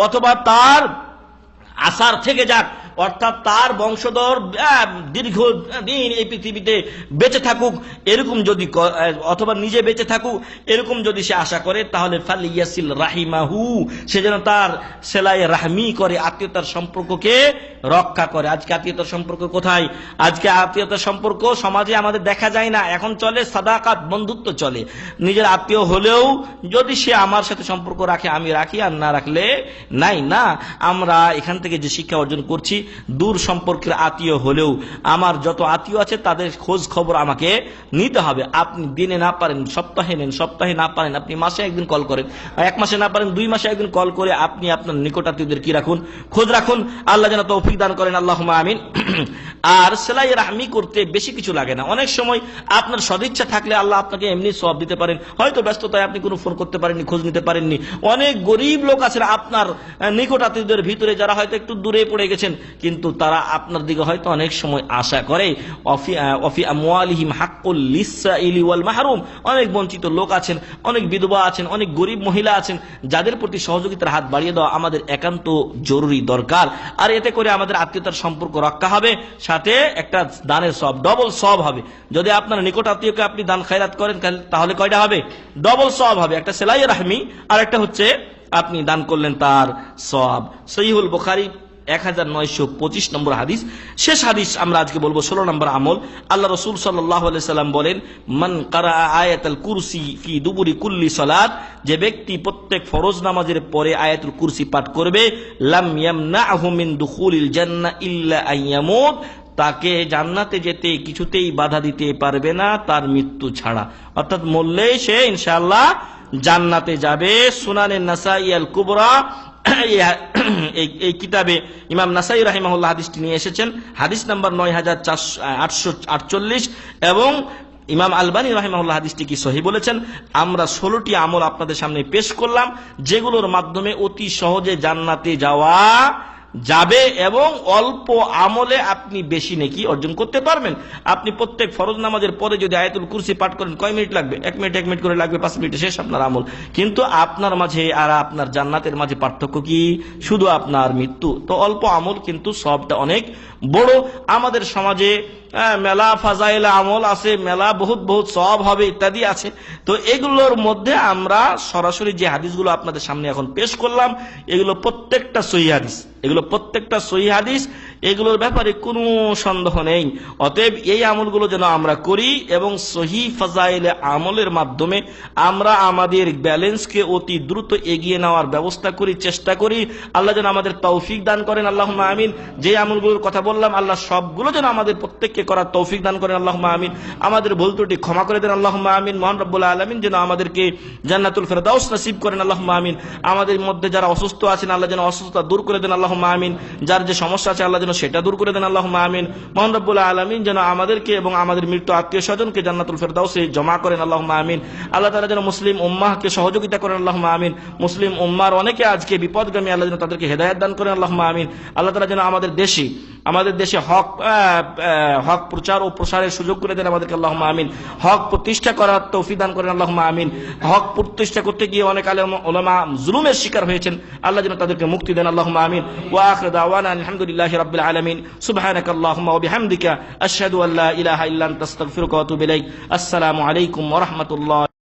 অথবা তার আসার থেকে যাক, অর্থাৎ তার বংশধর দীর্ঘদিন এই পৃথিবীতে বেঁচে থাকুক, এরকম যদি, অথবা নিজে বেঁচে থাকুক, এরকম যদি সে আশা করে, তাহলে ফালিয়াসিল রাহিমাহু, সে যেন তার সেলাই রাহমি করে, আত্মীয়তার সম্পর্ককে রক্ষা করে। আজকে আত্মীয়তার সম্পর্ক কোথায়? আজকে আত্মীয়তার সম্পর্ক সমাজে আমাদের দেখা যায় না। এখন চলে সাদাকাত, বন্ধুত্ব চলে। নিজের আত্মীয় হলেও যদি সে আমার সাথে সম্পর্ক রাখে আমি রাখি, আর না রাখলে নাই। না, আমরা এখান থেকে যে শিক্ষা অর্জন করছি, দূর সম্পর্কের আত্মীয় হলেও আমার যত আত্মীয় আছে তাদের খোঁজ খবর আমাকে নিতে হবে। আপনি দিনে না পারেন সপ্তাহে নেন, সপ্তাহে না পারেন আপনি মাসে একদিন কল করেন, 1 মাসে না পারেন 2 মাসে একদিন কল করে আপনি আপনার নিকট আত্মীয়দের কি রাখুন, খোঁজ রাখুন। আল্লাহ যেন তৌফিক দান করেন, আল্লাহুম্মা আমিন। আর সেলাই রাহমি করতে বেশি কিছু লাগে না। অনেক সময় আপনার সদিচ্ছা থাকলে আল্লাহ আপনাকে এমনি সওয়াব দিতে পারেন। হয়তো ব্যস্ততায় আপনি কোনো ফোন করতে পারেননি, খোঁজ নিতে পারেননি। অনেক গরিব লোক আছেন আপনার নিকট আত্মীয়দের ভিতরে, যারা হয়তো একটু দূরে পড়ে গেছেন, কিন্তু তারা আপনার দিকে হয়তো অনেক সময় আশা করে। অফি আমওয়ালিহিম হাক্কুল লিসসাইলি ওয়াল মাহরুম, অনেক বঞ্চিত লোক আছেন, অনেক বিধবা আছেন, অনেক গরিব মহিলা আছেন, যাদের প্রতি সহযোগিতার হাত বাড়িয়ে দেওয়া আমাদের একান্ত জরুরি দরকার। আর এতে করে আমাদের আত্মীয়তার সম্পর্ক রক্ষা হবে, সাথে একটা দানের সওয়াব, ডবল সওয়াব হবে। যদি আপনার নিকট আত্মীয়কে আপনি দান খায়রাত করেন, তাহলে কয়টা হবে? ডবল সওয়াব হবে। একটা সেলাই রাহমি, আর একটা হচ্ছে আপনি দান করলেন তার সওয়াব। সহিহুল বুখারী 1925 নম্বর হাদিস। শেষ হাদিস আমরা আজকে বলবো 16 নম্বর আমল। আল্লাহ রাসূল সাল্লাল্লাহু আলাইহি সাল্লাম বলেন, মান কারা আয়াতুল কুরসি ফি দুবুরি কুল্লি সালাত, যে ব্যক্তি প্রত্যেক ফরজ নামাজের পরে আয়াতুল কুরসি পাঠ করবে, লাম ইয়ামনাহু মিন দুখুলিল জান্নাহ ইল্লা আইয়ামুত, তাকে জান্নাতে যেতে কিছুতেই বাধা দিতে পারবে না তার মৃত্যু ছাড়া। অর্থাৎ মরলেই সে ইনশাআল্লাহ জান্নাতে যাবে। সুনানে নাসাই আল কুবরা, এই কিতাবে ইমাম নাসাই রাহিমাহুল্লাহ হাদিসটি নিয়ে এসেছেন। হাদিস নাম্বার 9848 এবং ইমাম আলবানী রাহিমাহুল্লাহ হাদিসটি কি সহিহ বলেছেন। আমরা 16টি আমল আপনাদের সামনে পেশ করলাম, যেগুলোর মাধ্যমে অতি সহজে জান্নাতে যাওয়া যাবে এবং অল্প আমলে আপনি বেশি নেকি অর্জন করতে পারবেন। আপনি প্রত্যেক ফরজ নামাজের পরে যদি আয়াতুল কুরসি পাঠ করেন, কয় মিনিট লাগবে? 1 মিনিট করে লাগবে, 5 মিনিটে শেষ আপনার আমল। কিন্তু আপনার মাঝে আর আপনার জান্নাতের মাঝে পার্থক্য কি? শুধু আপনার মৃত্যু। তো অল্প আমল কিন্তু সবটা অনেক বড়। আমাদের সমাজে মেলা ফাজাইল আমল আছে, মেলা বহুত সব হবে ইত্যাদি আছে। তো এগুলোর মধ্যে আমরা সরাসরি যে হাদিসগুলো আপনাদের সামনে এখন পেশ করলাম, এগুলো প্রত্যেকটা সহিহ হাদিস, এগুলোর ব্যাপারে কোনো সন্দেহ নেই। অতএব এই আমলগুলো যেন আমরা করি এবং সহিহ ফাজাইলে আমলের মাধ্যমে আমরা আমাদের ব্যালেন্সকে অতি দ্রুত এগিয়ে নেওয়ার ব্যবস্থা করি, চেষ্টা করি। আল্লাহ যেন আমাদের তৌফিক দান করেন, আল্লাহুম্মা আমিন। যে আমলগুলোর কথা বললাম, আল্লাহ সবগুলো যেন আমাদের প্রত্যেককে করার তৌফিক দান করেন, আল্লাহুম্মা আমিন। আমাদের ভুল ত্রুটি ক্ষমা করে দেন, আল্লাহুম্মা আমিন। মহান রব্বুল আলামিন যেন আমাদেরকে জান্নাতুল ফেরদাউস নসিব করেন, আল্লাহুম্মা আমিন। আমাদের মধ্যে যারা অসুস্থ আছেন, আল্লাহ যেন অসুস্থতা দূর করে দেন, আল্লাহুম্মা আমিন। যার যে সমস্যা আছে, আল্লাহ যেন সেটা দূর করে দেন, আল্লাহুম্মা আমিন। মহান রব্বুল আলামিন যেন আমাদেরকে এবং আমাদের মৃত্যু আত্মীয় স্বজনকে জান্নাতুল ফেরদাউসে জমা করেন, আল্লাহুম্মা আমিন। আল্লাহ তাআলা যেন মুসলিম উম্মাহকে সহযোগিতা করেন, আল্লাহুম্মা আমিন। মুসলিম উম্মার অনেকে আজকে বিপদগামী, আল্লাহ যেন তাদেরকে হেদায়েত দান করেন, আল্লাহুম্মা আমিন। আল্লাহ তাআলা যেন আমাদের দেশে হক প্রচার ও প্রসারের সুযোগ করে দেন আমাদেরকে, আল্লাহুম্মা আমিন। হক প্রতিষ্ঠা করার তৌফিক দান করেন, আল্লাহুম্মা আমিন। হক প্রতিষ্ঠা করতে গিয়ে অনেক আলেম উলামা জুলুমের শিকার হয়েছেন, আল্লাহ যেন তাদেরকে মুক্তি দেন, আল্লাহুম্মা আমিন। ওয়া আখিরু দাওয়ানা আলহামদুলিল্লাহি রাব্বিল আলামিন। সুবহানাকাল্লাহুম্মা ওয়া বিহামদিকা আশহাদু আল্লা ইলাহা ইল্লা আনতা আস্তাগফিরুকা ওয়া আতুবু ইলাইক। আসসালামু আলাইকুম ওয়া রাহমাতুল্লাহ।